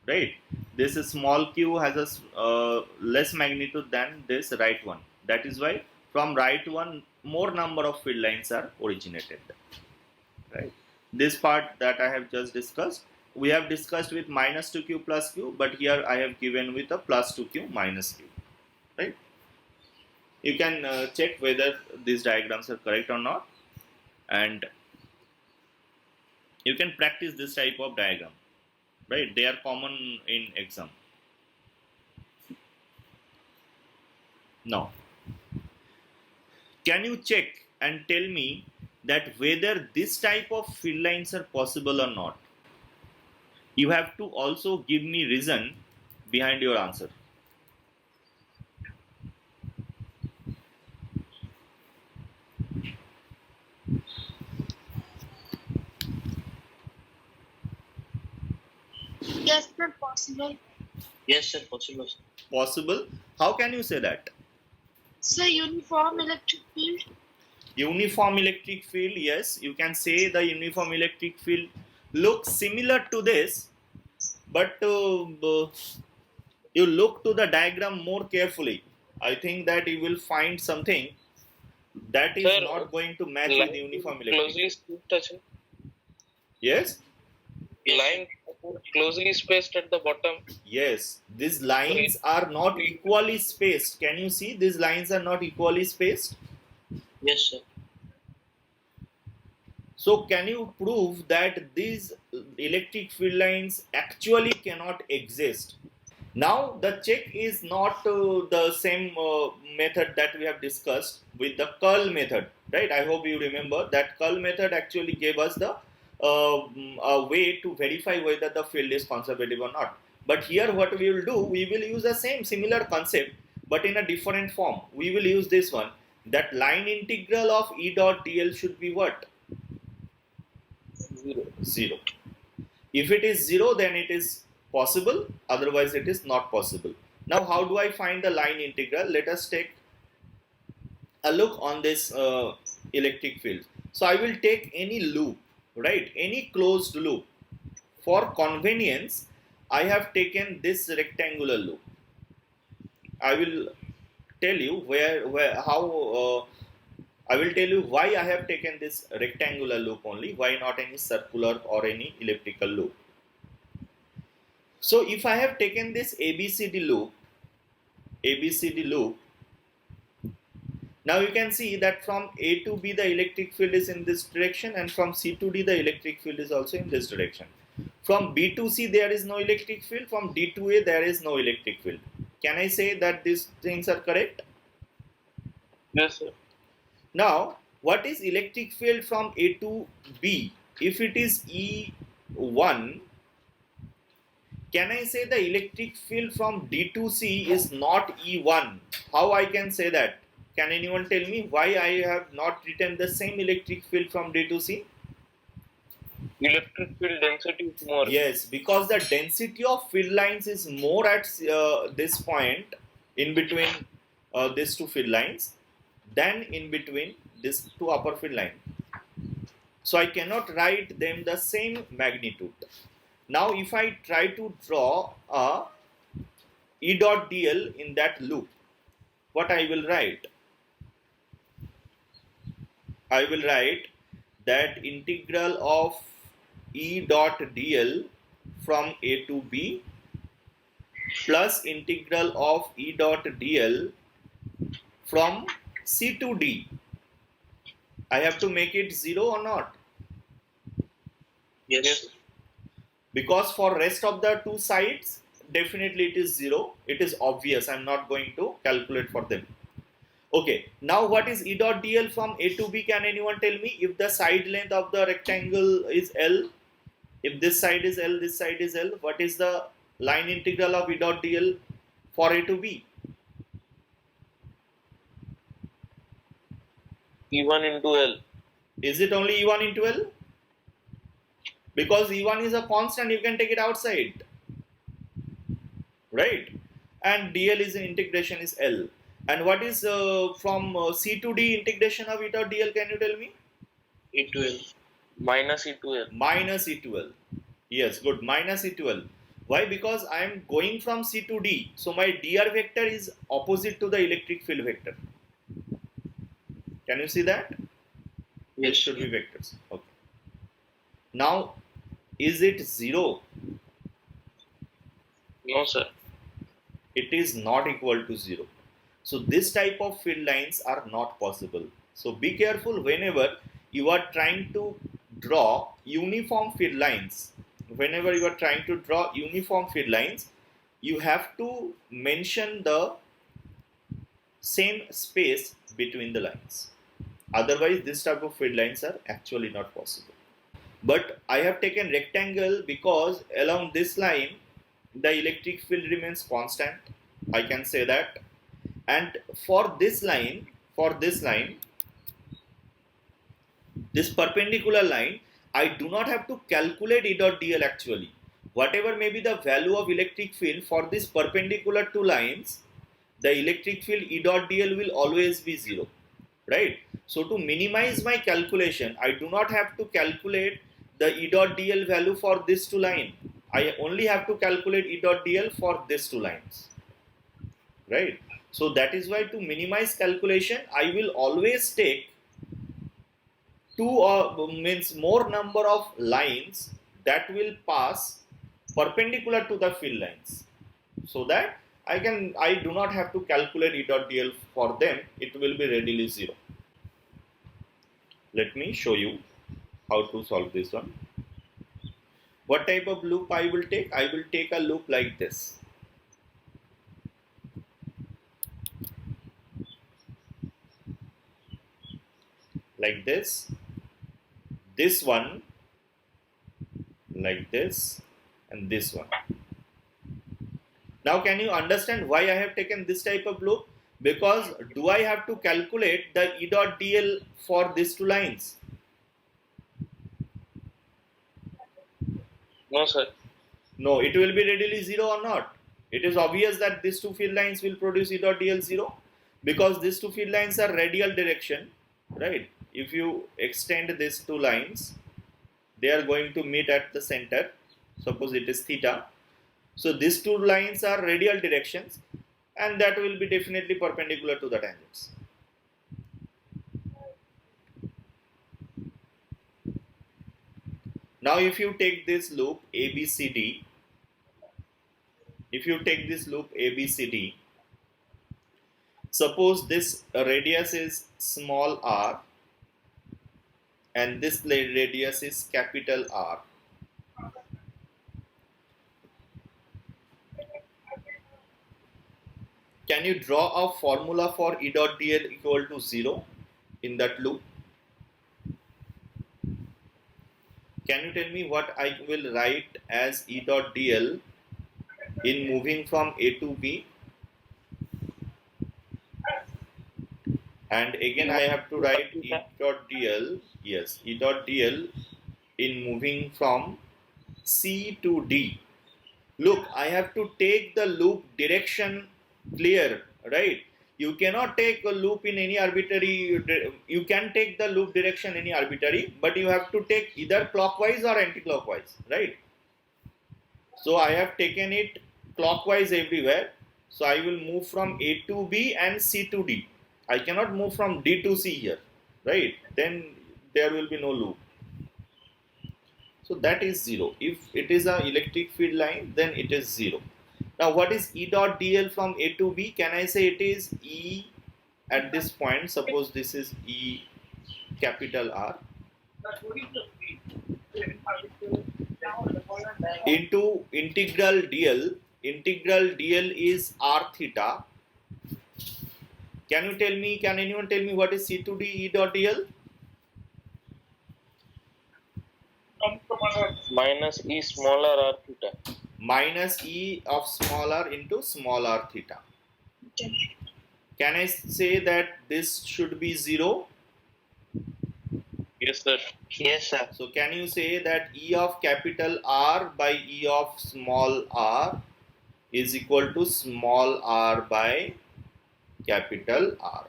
right? This small q has a less magnitude than this right one. That is why from right one more number of field lines are originated, right? This part that I have just discussed, we have discussed with minus 2q plus q, but here I have given with a plus 2q minus q, right? You can check whether these diagrams are correct or not, and you can practice this type of diagram, right? They are common in exam. Now, can you check and tell me that whether this type of field lines are possible or not? You have to also give me reason behind your answer.
Yes, sir, possible.
Yes, sir, possible.
Possible? How can you say that?
Sir, uniform electric field.
Uniform electric field, yes, you can say the uniform electric field looks similar to this, but you look to the diagram more carefully. I think that you will find something that is
Sir,
not going to match with
line
uniform electric
closely
field.
touching.
Yes?
Line closely spaced at the bottom.
Yes, these lines are not equally spaced. Can you see these lines are not equally spaced?
Yes, sir.
So can you prove that these electric field lines actually cannot exist? Now the check is not the same method that we have discussed with the curl method, right? I hope you remember that curl method actually gave us the a way to verify whether the field is conservative or not. But here what we will do, we will use the same similar concept but in a different form. We will use this one, that line integral of E dot dl should be what? 0. If it is 0, then it is possible, otherwise it is not possible. Now how do I find the line integral? Let us take a look on this electric field. So I will take any loop, right? Any closed loop. For convenience, I have taken this rectangular loop. I will tell you how I will tell you why I have taken this rectangular loop only, why not any circular or any elliptical loop. So if I have taken this ABCD loop, now you can see that from A to B the electric field is in this direction, and from C to D the electric field is also in this direction. From B to C there is no electric field, from D to A there is no electric field. Can I say that these things are correct?
Yes, sir.
Now, what is electric field from A to B? If it is E1, can I say the electric field from D to C is not E1? How I can say that? Can anyone tell me why I have not written the same electric field from D to C?
Electric field density is more.
Yes, because the density of field lines is more at this point in between these two field lines than in between these two upper field line. So I cannot write them the same magnitude. Now if I try to draw a E dot dl in that loop, what I will write? I will write that integral of E dot dl from A to B plus integral of E dot dl from C to D. I have to make it 0 or not?
Yes.
Because for rest of the two sides, definitely it is 0. It is obvious. I am not going to calculate for them. Okay. Now what is E dot dl from A to B? Can anyone tell me? If the side length of the rectangle is L, if this side is L, this side is L, what is the line integral of E dot dl for A to B?
E1 into L.
Is it only E1 into L? Because E1 is a constant, you can take it outside, right? And dl is an integration is L. And what is from C to D integration of E dot dl? Can you tell me?
E to L.
Minus E to L.
Minus E to L. Yes, good. Minus E to L. Why? Because I am going from C to D. So my dr vector is opposite to the electric field vector. Can you see that?
Yes.
It should be vectors. Okay. Now, is it 0?
No, sir.
It is not equal to 0. So this type of field lines are not possible. So be careful whenever you are trying to draw uniform field lines. Whenever you are trying to draw uniform field lines, you have to mention the same space between the lines. Otherwise, this type of field lines are actually not possible. But I have taken rectangle because along this line, the electric field remains constant. I can say that. And for this line, this perpendicular line, I do not have to calculate E dot dl actually. Whatever may be the value of electric field for this perpendicular two lines, the electric field E dot dl will always be 0. Right? So to minimize my calculation, I do not have to calculate the E dot dl value for this two line. I only have to calculate E dot dl for these two lines. Right? So that is why to minimize calculation, I will always take two or means more number of lines that will pass perpendicular to the field lines, so that I do not have to calculate E dot dl for them. It will be readily 0. Let me show you how to solve this one. What type of loop I will take? I will take a loop like this. Like this. This one like this, and this one. Now can you understand why I have taken this type of loop? Because do I have to calculate the E dot dl for these two lines?
No, sir.
No, it will be readily 0 or not. It is obvious that these two field lines will produce E dot dl 0, because these two field lines are radial direction, right? If you extend these two lines, they are going to meet at the center. Suppose it is theta. So these two lines are radial directions, and that will be definitely perpendicular to the tangents. Now if you take this loop ABCD, suppose this radius is small r and this radius is capital R. Can you draw a formula for E dot dl equal to 0 in that loop? Can you tell me what I will write as E dot dl in moving from A to B? And again I have to write E dot dl, yes, E dot dl in moving from C to D. Look, I have to take the loop direction clear, right? You cannot take a loop in any arbitrary, you can take the loop direction any arbitrary, but you have to take either clockwise or anti-clockwise, right? So I have taken it clockwise everywhere. So I will move from A to B and C to D. I cannot move from D to C here, right? Then there will be no loop. So that is 0. If it is an electric field line, then it is 0. Now what is E dot dl from A to B? Can I say it is E at this point? Suppose this is E capital R into integral dl. Integral dl is r theta. Can anyone tell me what is C to D E dot dl?
Minus E smaller r theta.
Minus E of small r into small r theta. Can I say that this should be 0?
Yes, sir.
Yes, sir.
So can you say that E of capital R by E of small r is equal to small r by capital R?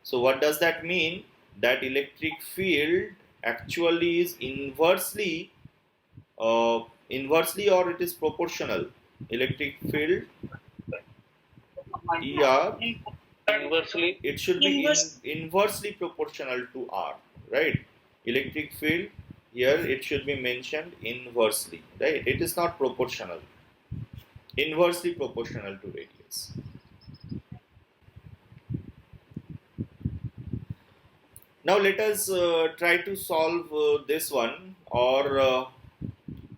So what does that mean? That electric field actually is inversely or it is proportional. Electric field ER
Inversely.
It should be
Inverse.
inversely proportional to R, right? Electric field, here it should be mentioned inversely, right? It is not proportional, inversely proportional to radius. Now let us try to solve this one, or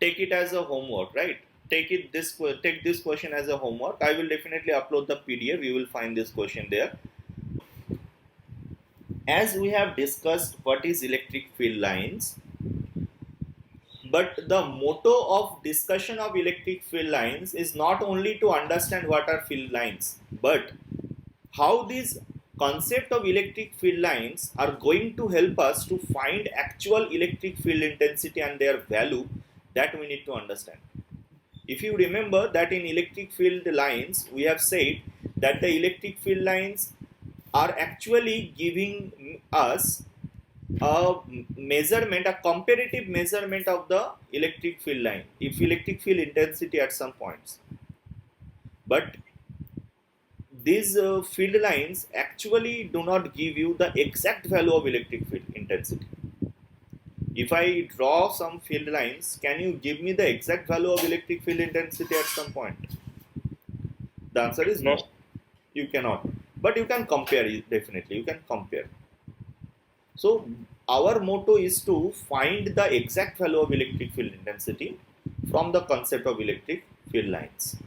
take it as a homework, right? Take this question as a homework. I will definitely upload the PDF. You will find this question there. As we have discussed what is electric field lines, but the motto of discussion of electric field lines is not only to understand what are field lines, but how these concept of electric field lines are going to help us to find actual electric field intensity and their value, that we need to understand. If you remember that in electric field lines, we have said that the electric field lines are actually giving us a measurement, a comparative measurement of the electric field line, if electric field intensity at some points. But these field lines actually do not give you the exact value of electric field intensity. If I draw some field lines, can you give me the exact value of electric field intensity at some point? The answer is no. You cannot. But you can compare it, definitely. You can compare. So our motto is to find the exact value of electric field intensity from the concept of electric field lines.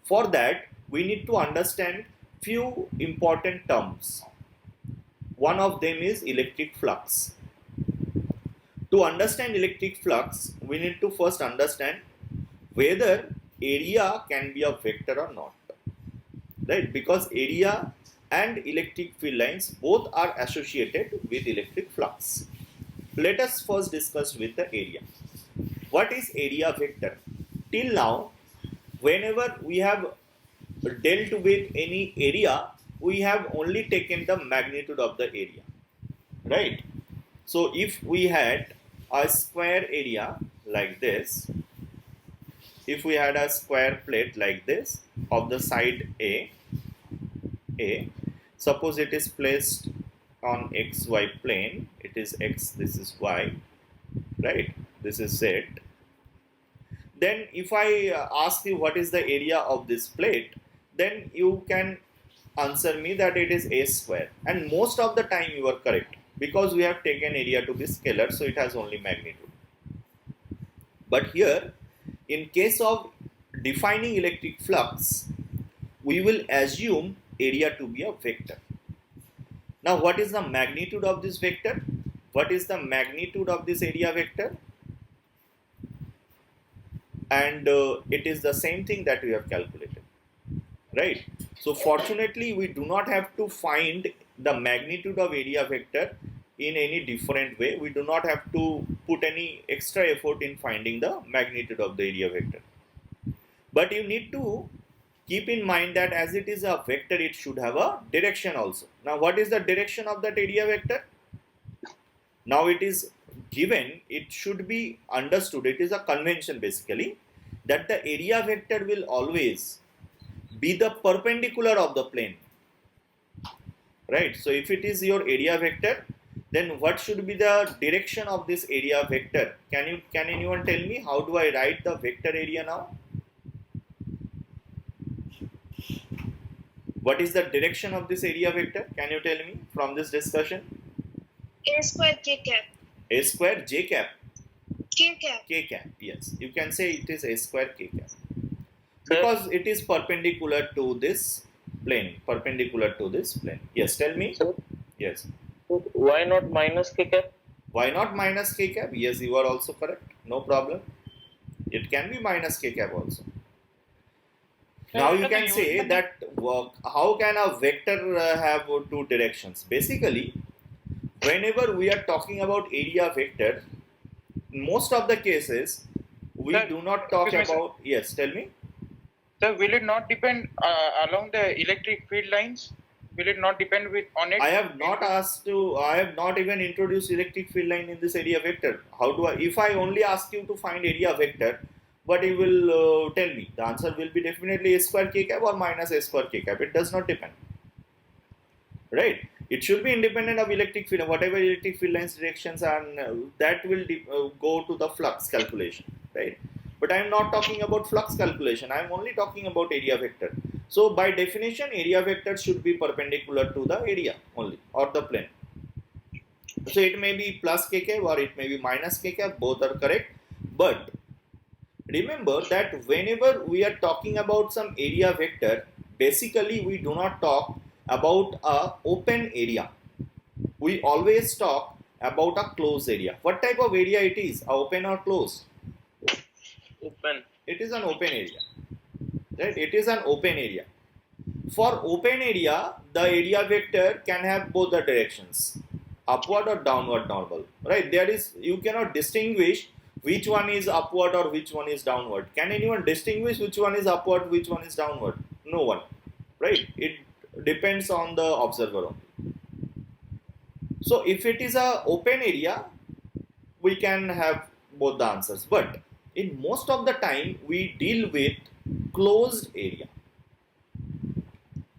For that, we need to understand few important terms. One of them is electric flux. To understand electric flux, we need to first understand whether area can be a vector or not, right? Because area and electric field lines both are associated with electric flux. Let us first discuss with the area. What is area vector? Till now, whenever we have dealt with any area, we have only taken the magnitude of the area, right? So if we had a square area like this, if we had a square plate like this of the side A, suppose it is placed on xy plane, it is x, this is y, right? This is z. Then if I ask you what is the area of this plate, then you can answer me that it is a square, and most of the time you are correct, because we have taken area to be scalar, so it has only magnitude. But here, in case of defining electric flux, we will assume area to be a vector. Now what is the magnitude of this vector? What is the magnitude of this area vector? And it is the same thing that we have calculated, right? So fortunately, we do not have to find the magnitude of area vector in any different way. We do not have to put any extra effort in finding the magnitude of the area vector. But you need to keep in mind that as it is a vector, it should have a direction also. Now what is the direction of that area vector? Now it is given, it should be understood, it is a convention basically, that the area vector will always be the perpendicular of the plane, right? So if it is your area vector, then what should be the direction of this area vector? Can anyone tell me how do I write the vector area now? What is the direction of this area vector? Can you tell me from this discussion?
A square K cap.
A square j cap.
K cap.
K cap, yes. You can say it is a square k cap. Because it is perpendicular to this plane. Perpendicular to this plane. Yes, tell me.
So,
Yes.
why not minus k cap?
Why not minus k cap? Yes, you are also correct. No problem. It can be minus k cap also. Now you can say that how can a vector have two directions? Basically, whenever we are talking about area vector, most of the cases we
Sir,
do not talk
excuse me, sir.
about. Yes, tell me.
So will it not depend along the electric field lines? Will it not depend on it?
I have not asked to. I have not even introduced electric field line in this area vector. How do I? If I only ask you to find area vector, what you will tell me? The answer will be definitely a square k cap or minus a square k cap. It does not depend. right? It should be independent of electric field. Whatever electric field lines directions are, that will go to the flux calculation, right? But I am not talking about flux calculation. I am only talking about area vector. So by definition, area vector should be perpendicular to the area only, or the plane. So it may be plus kk or it may be minus kk, both are correct. But remember that whenever we are talking about some area vector, basically we do not talk about a open area. We always talk about a closed area. What type of area it is? A open or closed?
Open.
It is an open area, right? It is an open area. For open area, the area vector can have both the directions, upward or downward normal, right? There is, you cannot distinguish which one is upward or which one is downward. Can anyone distinguish which one is upward, which one is downward? No one, right? It depends on the observer only. So if it is a open area, we can have both the answers. But in most of the time, we deal with closed area,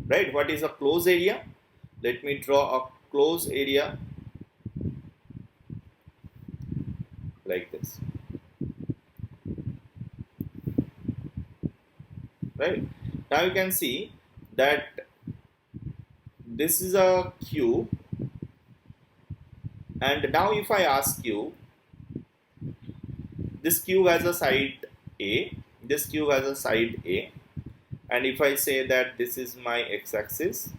right? What is a closed area? Let me draw a closed area like this, right? Now you can see that this is a cube, and now if I ask you, this cube has a side A, this cube has a side A, and if I say that this is my x-axis,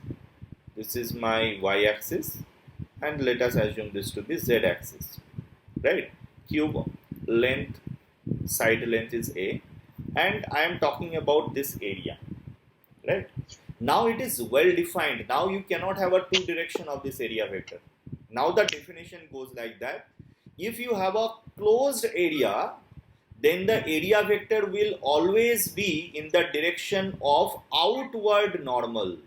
this is my y-axis, and let us assume this to be z-axis, right? Cube length, side length is A, and I am talking about this area, right? Now it is well defined. Now you cannot have a two direction of this area vector. Now the definition goes like that. If you have a closed area, then the area vector will always be in the direction of outward normal,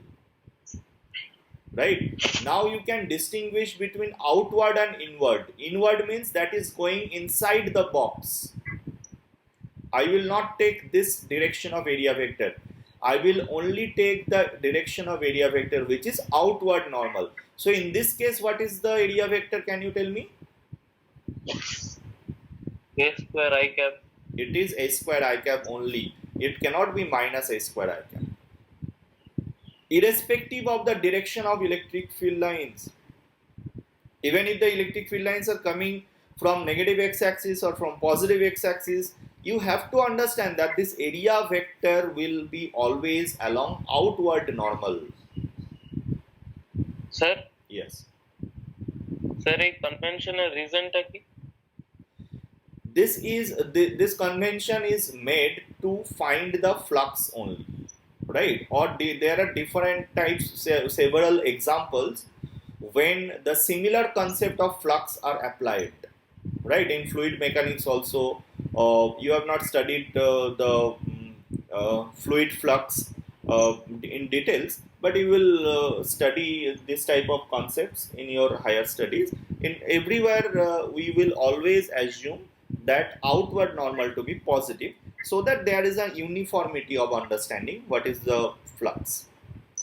right? Now you can distinguish between outward and inward. Inward means that is going inside the box. I will not take this direction of area vector. I will only take the direction of area vector which is outward normal. So in this case, what is the area vector? Can you tell me?
A square I cap.
It is a square I cap only. It cannot be minus a square I cap. Irrespective of the direction of electric field lines, even if the electric field lines are coming from negative x-axis or from positive x-axis, you have to understand that this area vector will be always along outward normal.
Sir,
Yes.
sir, एक conventional reason था कि
This convention is made to find the flux only, right? Or there are different types, several examples when the similar concept of flux are applied, right? In fluid mechanics also, you have not studied the fluid flux in details, but you will study this type of concepts in your higher studies. In everywhere, we will always assume that outward normal to be positive, so that there is a uniformity of understanding what is the flux,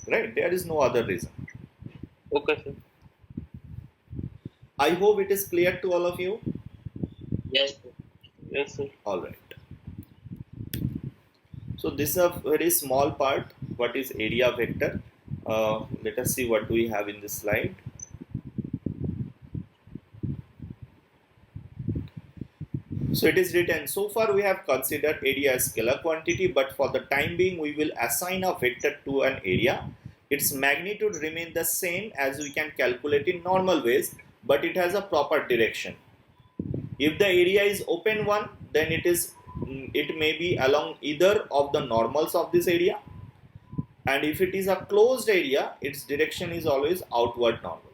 right? There is no other reason.
okay sir.
I hope it is clear to all of you.
Yes, sir.
Yes sir.
All right. So this is a very small part. What is area vector? Let us see what do we have in this slide. So it is written, so far we have considered area as scalar quantity, but for the time being we will assign a vector to an area. Its magnitude remain the same as we can calculate in normal ways, but it has a proper direction. If the area is open one, then it may be along either of the normals of this area, and if it is a closed area, its direction is always outward normal,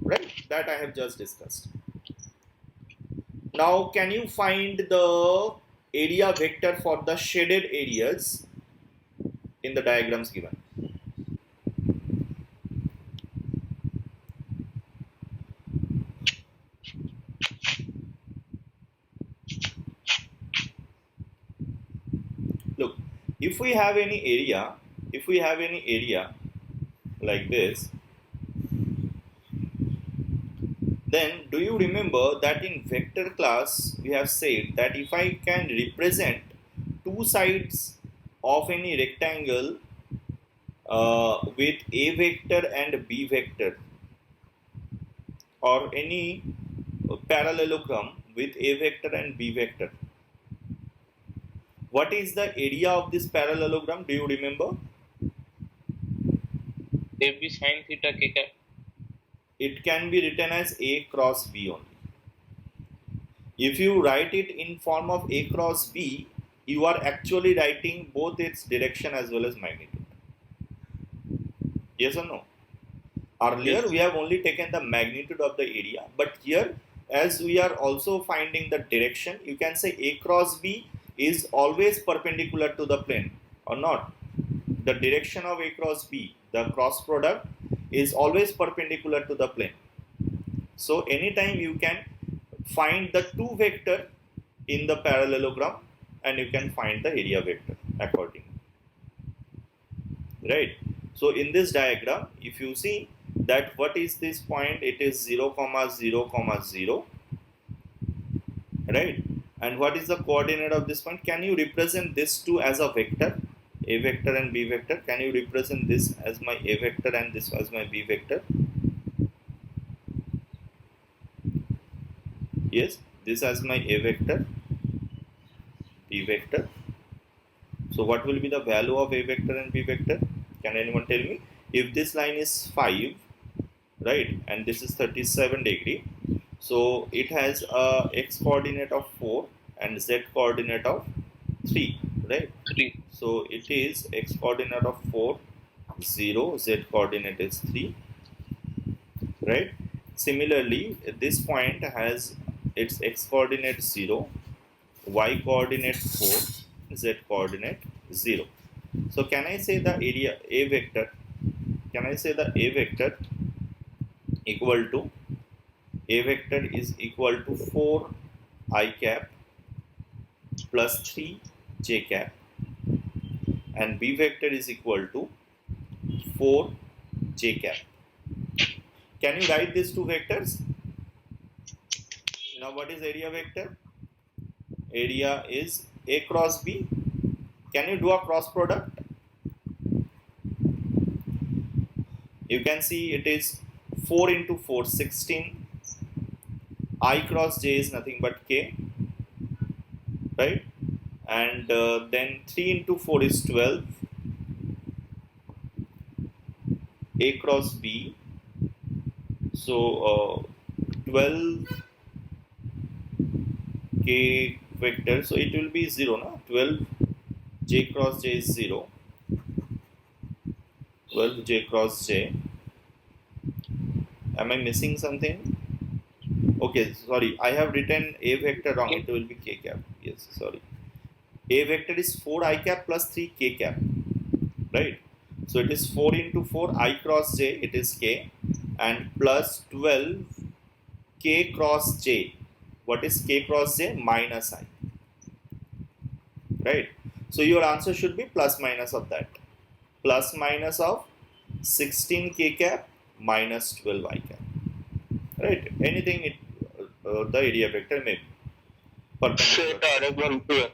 right? That I have just discussed. Now can you find the area vector for the shaded areas in the diagrams given? Look, if we have any area like this, Then do you remember that in vector class we have said that if I can represent two sides of any rectangle with a vector and b vector, or any parallelogram with a vector and b vector, what is the area of this parallelogram? Do you remember?
AB sin theta k cap.
It can be written as a cross b only. If you write it in form of a cross b, you are actually writing both its direction as well as magnitude. Yes or no? Earlier
Yes.
we have only taken the magnitude of the area, but here, as we are also finding the direction, you can say a cross b is always perpendicular to the plane, or not? The direction of a cross b, the cross product, is always perpendicular to the plane. So anytime you can find the two vector in the parallelogram and you can find the area vector accordingly. Right? So in this diagram, if you see that what is this point, it is 0, 0, 0, right? And what is the coordinate of this point? Can you represent this two as a vector, a vector and b vector? Can you represent this as my a vector and this as my b vector? Yes, this as my a vector, b vector. So what will be the value of a vector and b vector? Can anyone tell me? If this line is 5, right, and this is 37 degree, so it has a x coordinate of 4 and z coordinate of 3, right?
3.
So it is x coordinate of 4, 0, z coordinate is 3, right? Similarly, this point has its x coordinate 0, y coordinate 4, z coordinate 0. So can I say the area a vector? Can I say the a vector equal to, a vector is equal to 4 I cap plus 3 j cap, and b vector is equal to 4 j cap. Can you write these two vectors? Now what is area vector? Area is a cross b. Can you do a cross product? You can see it is 4 into 4, 16. I cross j is nothing but k, right? And then 3 into 4 is 12. A cross b. So 12 k vector. So it will be 0, no? 12 j cross j is 0. 12 j cross j. Am I missing something? Okay, sorry, I have written a vector wrong. It will be k cap. Yes, sorry. A vector is 4 I cap plus 3 k cap, right? So it is 4 into 4 I cross j, it is k, and plus 12 k cross j. What is k cross j? Minus I, right? So your answer should be plus minus of that. Plus minus of 16 k cap minus 12 I cap, right? Anything it, the area vector may be perpendicular.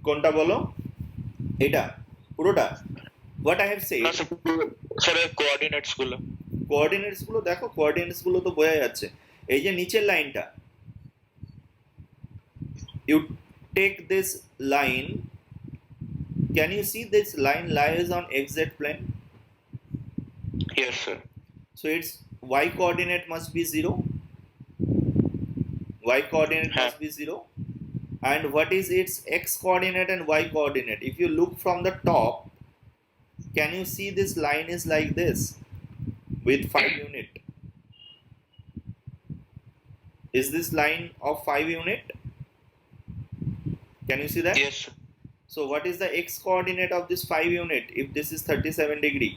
কোনটা বলো? এটা পুরোটা? What I have said,
sir coordinates গুলো
coordinates গুলো দেখো, coordinates গুলো তো বোঝা যাচ্ছে। এই যে নিচের লাইনটা, you take this line, can you see this line lies on xz plane?
Yes sir.
So its y coordinate must be 0. Y coordinate must be 0. And what is its x coordinate and y coordinate? If you look from the top, can you see this line is like this with 5 unit? Is this line of 5 unit? Can you see that?
Yes sir.
So what is the x coordinate of this 5 unit? If this is 37 degree,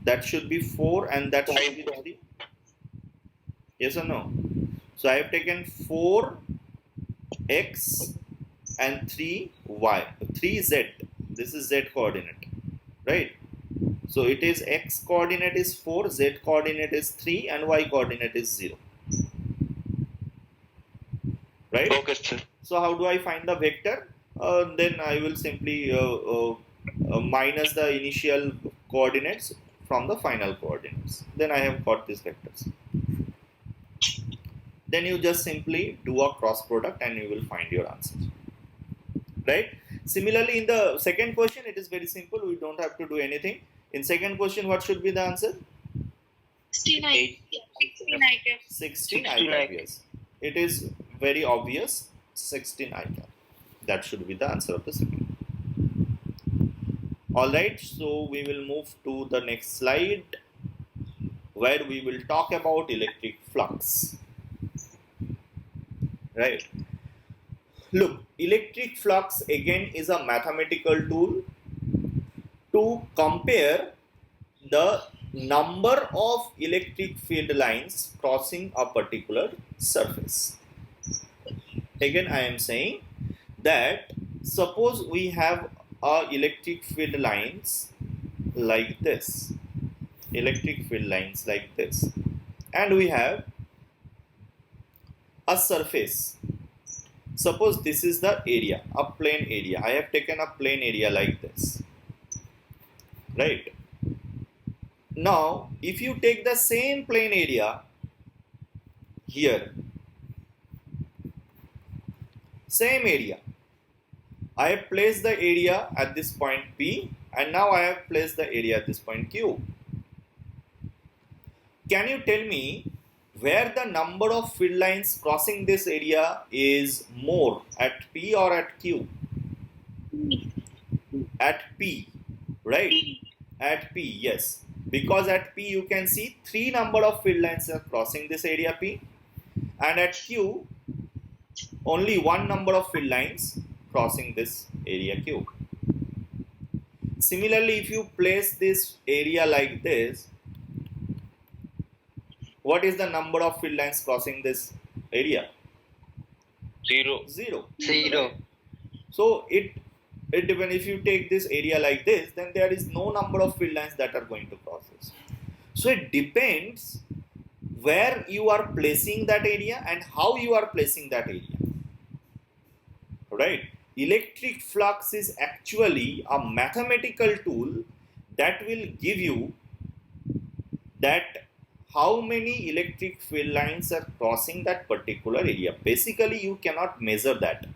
that should be 4 and that should be 3. Yes or no? So I have taken 4x and 3y, 3z. This is z coordinate, right? So it is x coordinate is 4, z coordinate is 3 and y coordinate is 0. Right?
Okay, sir.
So how do I find the vector? Then I will simply minus the initial coordinates from the final coordinates. Then I have got these vectors. Then you just simply do a cross product and you will find your answer. Right? Similarly, in the second question, it is very simple. We don't have to do anything. In second question, what should be the answer?
69. 69 cap.
16 I cap, yes. It is very obvious. 16 I cap. That should be the answer of the second. Alright, so we will move to the next slide where we will talk about electric flux. Right. Look, electric flux again is a mathematical tool to compare the number of electric field lines crossing a particular surface. Again, I am saying that suppose we have electric field lines like this, and we have a surface. Suppose this is the area, a plane area. I have taken a plane area like this, right? Now, if you take the same plane area here, same area, I have placed the area at this point P, and now I have placed the area at this point Q. Can you tell me where the number of field lines crossing this area is more, at P or at Q? At P, right? At P, yes. Because at P you can see 3 number of field lines are crossing this area P, and at Q only 1 number of field lines crossing this area Q. Similarly, if you place this area like this, what is the number of field lines crossing this area?
0.
0.
0.
So it depends. If you take this area like this, then there is no number of field lines that are going to cross this. So it depends where you are placing that area and how you are placing that area. Right? Electric flux is actually a mathematical tool that will give you that how many electric field lines are crossing that particular area. Basically, you cannot measure that.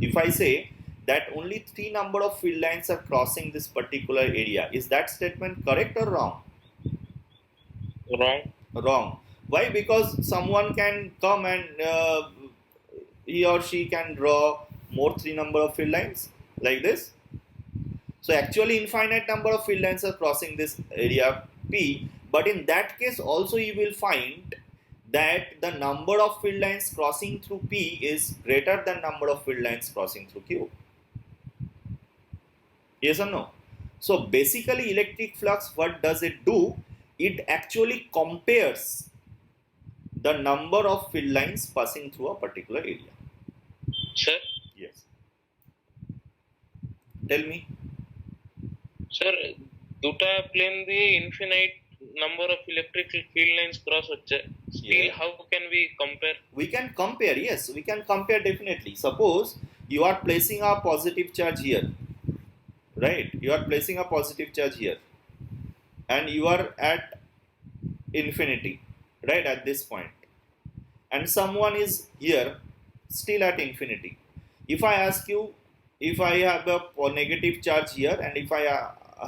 If I say that only 3 number of field lines are crossing this particular area, is that statement correct or wrong?
Wrong.
Wrong. Why? Because someone can come and he or she can draw more 3 number of field lines like this. So actually infinite number of field lines are crossing this area P, but in that case also you will find that the number of field lines crossing through P is greater than number of field lines crossing through Q. Yes or no? So basically electric flux, what does it do? It actually compares the number of field lines passing through a particular area.
Sir,
Yes. Tell me.
sir, দুটা plane দিয়ে infinite number of electrical field lines cross হচ্ছে. Still,
Yeah.
how can we compare?
We can compare, yes, we can compare definitely. Suppose you are placing a positive charge here, right? You are placing a positive charge here, and you are at infinity, right, at this point. And someone is here, still at infinity. If I ask you, if I have a negative charge here, and if I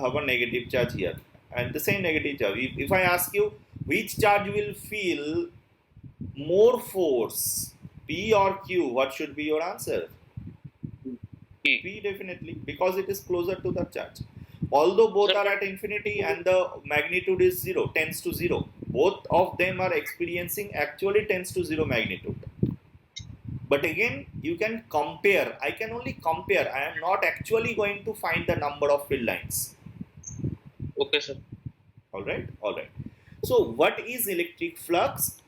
have a negative charge here, and the same negative charge, if I ask you which charge will feel more force, P or Q, what should be your answer?
P.
P definitely, because it is closer to the charge. Although both are at infinity and the magnitude is 0, tends to 0, both of them are experiencing actually tends to 0 magnitude. But again, you can compare. I can only compare. I am not actually going to find the number of field lines.
Okay, sir.
All right. So what is electric flux?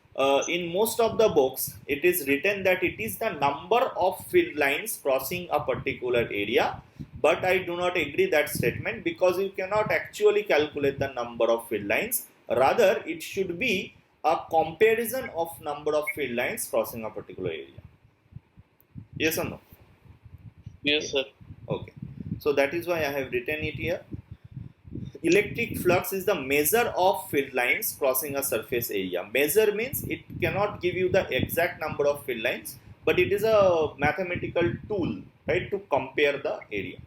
In most of the books, it is written that it is the number of field lines crossing a particular area But I do not agree that statement, because you cannot actually calculate the number of field lines. Rather, it should be a comparison of number of field lines crossing a particular area. Yes or no?
Yes, sir.
Okay. So that is why I have written it here. Electric flux is the measure of field lines crossing a surface area. Measure means it cannot give you the exact number of field lines, but it is a mathematical tool, right, to compare the area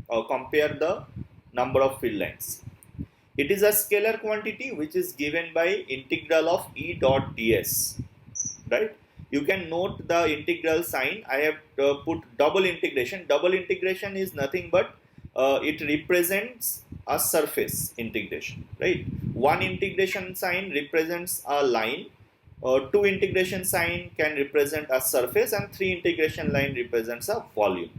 or compare the number of field lines. It is a scalar quantity which is given by integral of E dot ds, right? You can note the integral sign. I have put double integration. Double integration is nothing but it represents a surface integration, right? One integration sign represents a line, two integration sign can represent a surface, and three integration line represents a volume.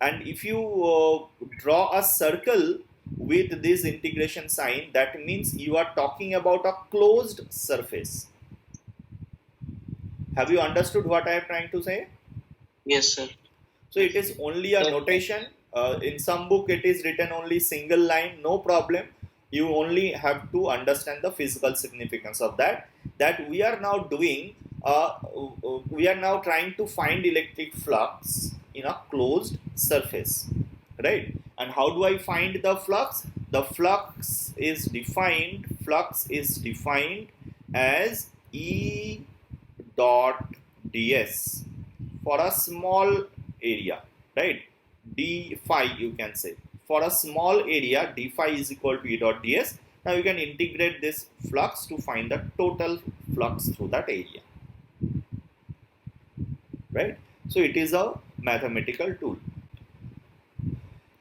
And if you draw a circle with this integration sign, that means you are talking about a closed surface. Have you understood what I am trying to say?
Yes, sir.
So it is only a notation. In some book it is written only single line, no problem. You only have to understand the physical significance of that. That we are now doing, we are now trying to find electric flux in a closed surface, right? And how do I find the flux? The flux is defined as E dot ds for a small area, right? D phi, you can say, for a small area d phi is equal to E dot ds. Now you can integrate this flux to find the total flux through that area, right? So it is a mathematical tool.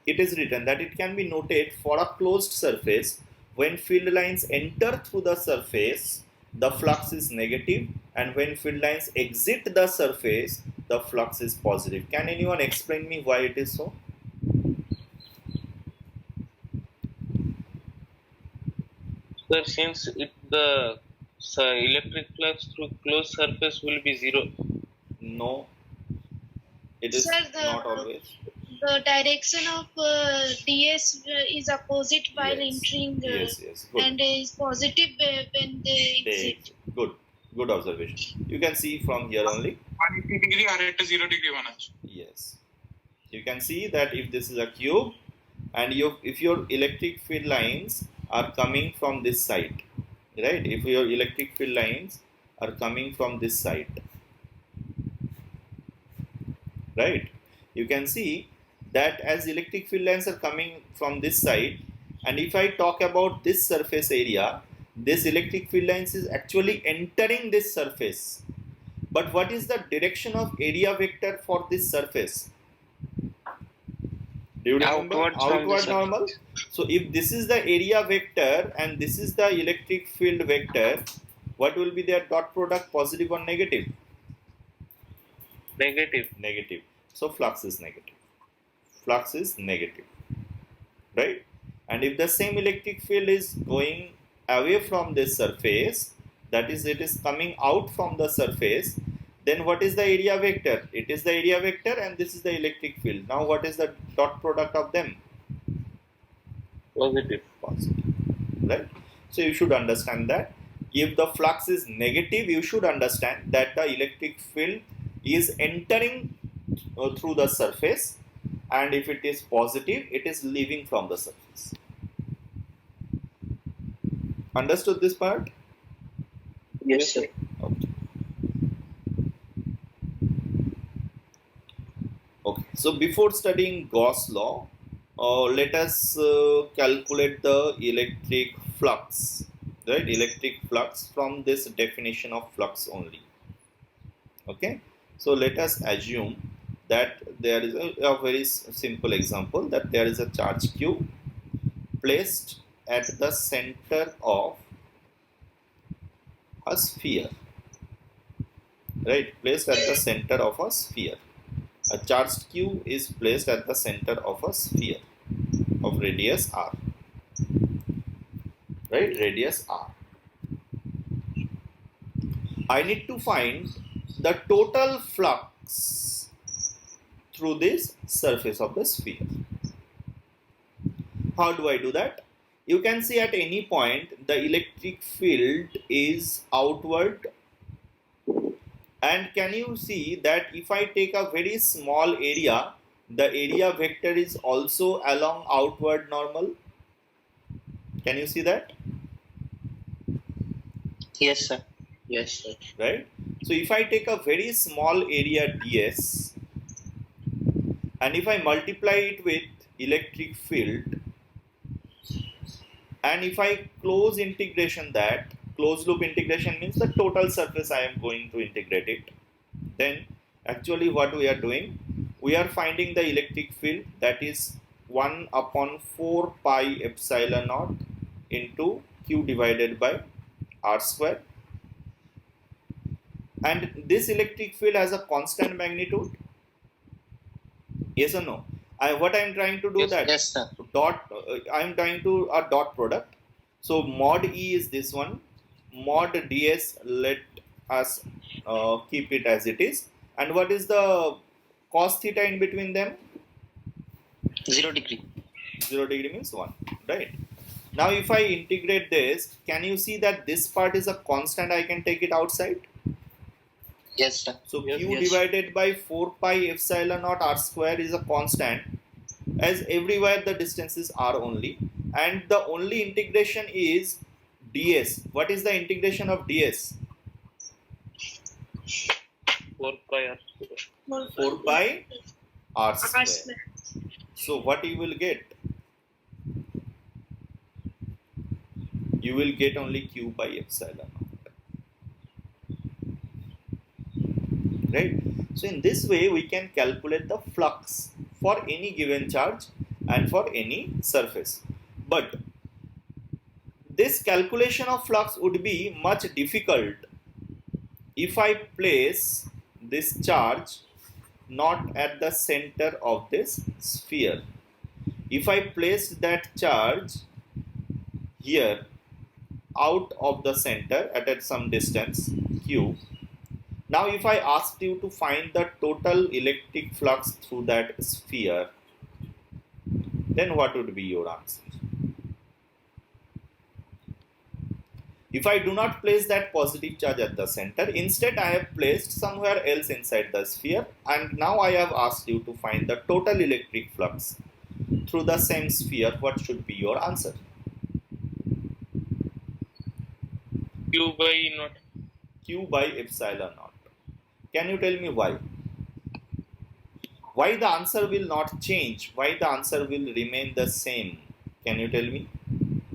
It is written that it can be noted for a closed surface, when field lines enter through the surface, the flux is negative, and when field lines exit the surface, the flux is positive. Can anyone explain me why it is so?
Sir, since the electric flux through closed surface will be zero.
No, it is
Sir,
not always.
the direction of ds is opposite while
Yes.
entering
Yes, good.
and is positive when they exit.
Good observation. You can see from here only.
180 degree আর একটা 0 degree বানাচ্ছে
Yes, you can see that if this is a cube, and if your electric field lines are coming from this side, right? If your electric field lines are coming from this side, right? You can see that as electric field lines are coming from this side, and if I talk about this surface area, this electric field lines is actually entering this surface. But what is the direction of area vector for this surface? Do you remember? Outward normal. So if this is the area vector and this is the electric field vector, what will be their dot product, positive or negative? Negative. So flux is negative. Right? And if the same electric field is going away from this surface, that is, it is coming out from the surface, then what is the area vector? It is the area vector, and this is the electric field. Now what is the dot product of them?
Positive.
Right? So you should understand that if the flux is negative, you should understand that the electric field is entering through the surface, and if it is positive, it is leaving from the surface. Understood this part?
Yes, sir.
Okay. So before studying Gauss law, let us calculate the electric flux, right? Electric flux from this definition of flux only. Okay. So let us assume that there is a very simple example, that there is a charge q placed at the center of a sphere, right? Placed at the center of a sphere. A charged q is placed at the center of a sphere of radius r, right? Radius r. I need to find the total flux through this surface of the sphere. How do I do that? You can see at any point the electric field is outward, and can you see that if I take a very small area, the area vector is also along outward normal? Can you see that?
Yes, sir. Yes, sir.
Right? So if I take a very small area ds and if I multiply it with electric field, and if I close integration, that closed loop integration means the total surface I am going to integrate it, then actually what we are doing, we are finding the electric field, that is 1 upon 4 pi epsilon naught into q divided by r square, and this electric field has a constant magnitude. Yes or no? What I am trying to do,
Yes,
that
Yes, sir.
dot I am trying to a dot product. So mod E is this one, mod ds, let us keep it as it is, and what is the cos theta in between them?
0 degree.
0 degree means 1, right? Now if I integrate this, can you see that this part is a constant, I can take it outside?
Yes, sir.
So
Yes,
q
yes.
divided by 4 pi epsilon naught r square is a constant, as everywhere the distances are only, and the only integration is ds. What is the integration of ds?
4 pi r square.
4 pi r
R
square.
square.
So what you will get? You will get only q by epsilon naught. Right? So in this way we can calculate the flux for any given charge and for any surface. But this calculation of flux would be much difficult if I place this charge not at the center of this sphere. If I placed that charge here out of the center at some distance q, now if I asked you to find the total electric flux through that sphere, then what would be your answer? If I do not place that positive charge at the center, instead I have placed somewhere else inside the sphere, and now I have asked you to find the total electric flux through the same sphere, what should be your answer?
Q by naught.
Q by epsilon naught. Can you tell me why? Why the answer will not change? Why the answer will remain the same? Can you tell me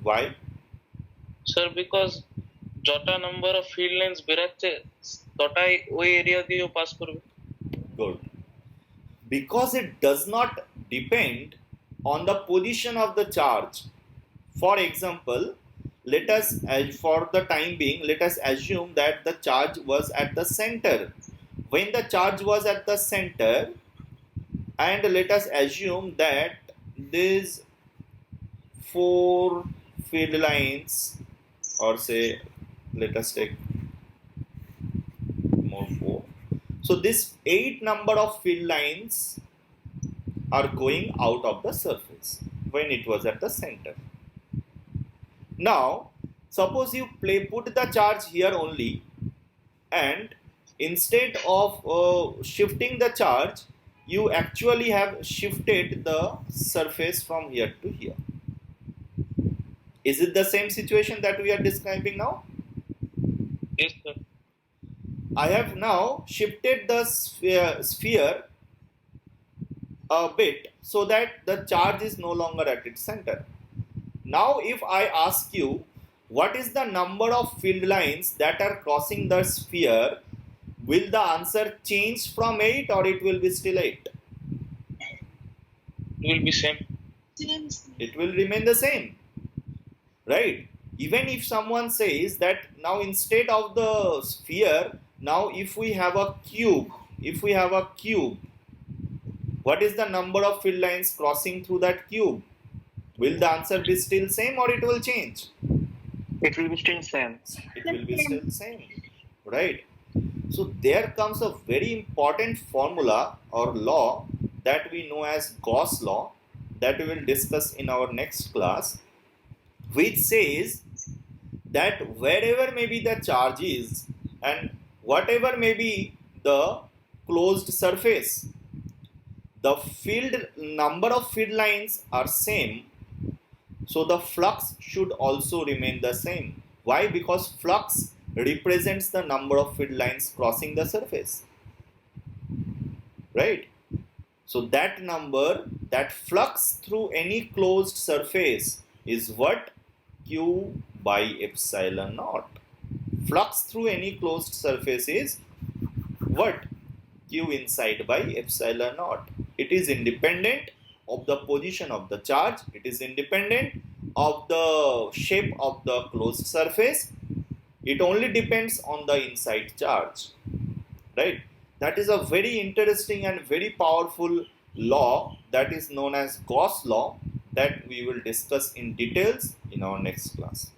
why?
Sir, because যটা number of field lines বেরাচ্ছে তটাই ওই area দিয়েও pass করবে।
Good. Because it does not depend on the position of the charge. For example, let us, for the time being, let us assume that the charge was at the center. When the charge was at the center, and let us assume that these 4 field lines, or say let us take more 4. So this 8 number of field lines are going out of the surface when it was at the center. Now suppose you put the charge here only, and instead of shifting the charge, you actually have shifted the surface from here to here. Is it the same situation that we are describing now?
Yes, sir.
I have now shifted the sphere a bit so that the charge is no longer at its center. Now if I ask you what is the number of field lines that are crossing the sphere, will the answer change from 8 or it will be still 8?
It will be same.
It will remain the same, right? Even if someone says that now instead of the sphere, now if we have a cube, what is the number of field lines crossing through that cube? Will the answer be still same or it will change?
It will be still same.
It will be still same, right? So there comes a very important formula or law that we know as Gauss law, that we will discuss in our next class, which says that wherever may be the charge is and whatever may be the closed surface, the field number of field lines are same, so the flux should also remain the same. Why? Because flux represents the number of field lines crossing the surface, right? So that number, that flux through any closed surface is what? Q by epsilon naught. Flux through any closed surface is what? Q inside by epsilon naught. It is independent of the position of the charge. It is independent of the shape of the closed surface. It only depends on the inside charge, right? That is a very interesting and very powerful law that is known as Gauss law, that we will discuss in details in our next class.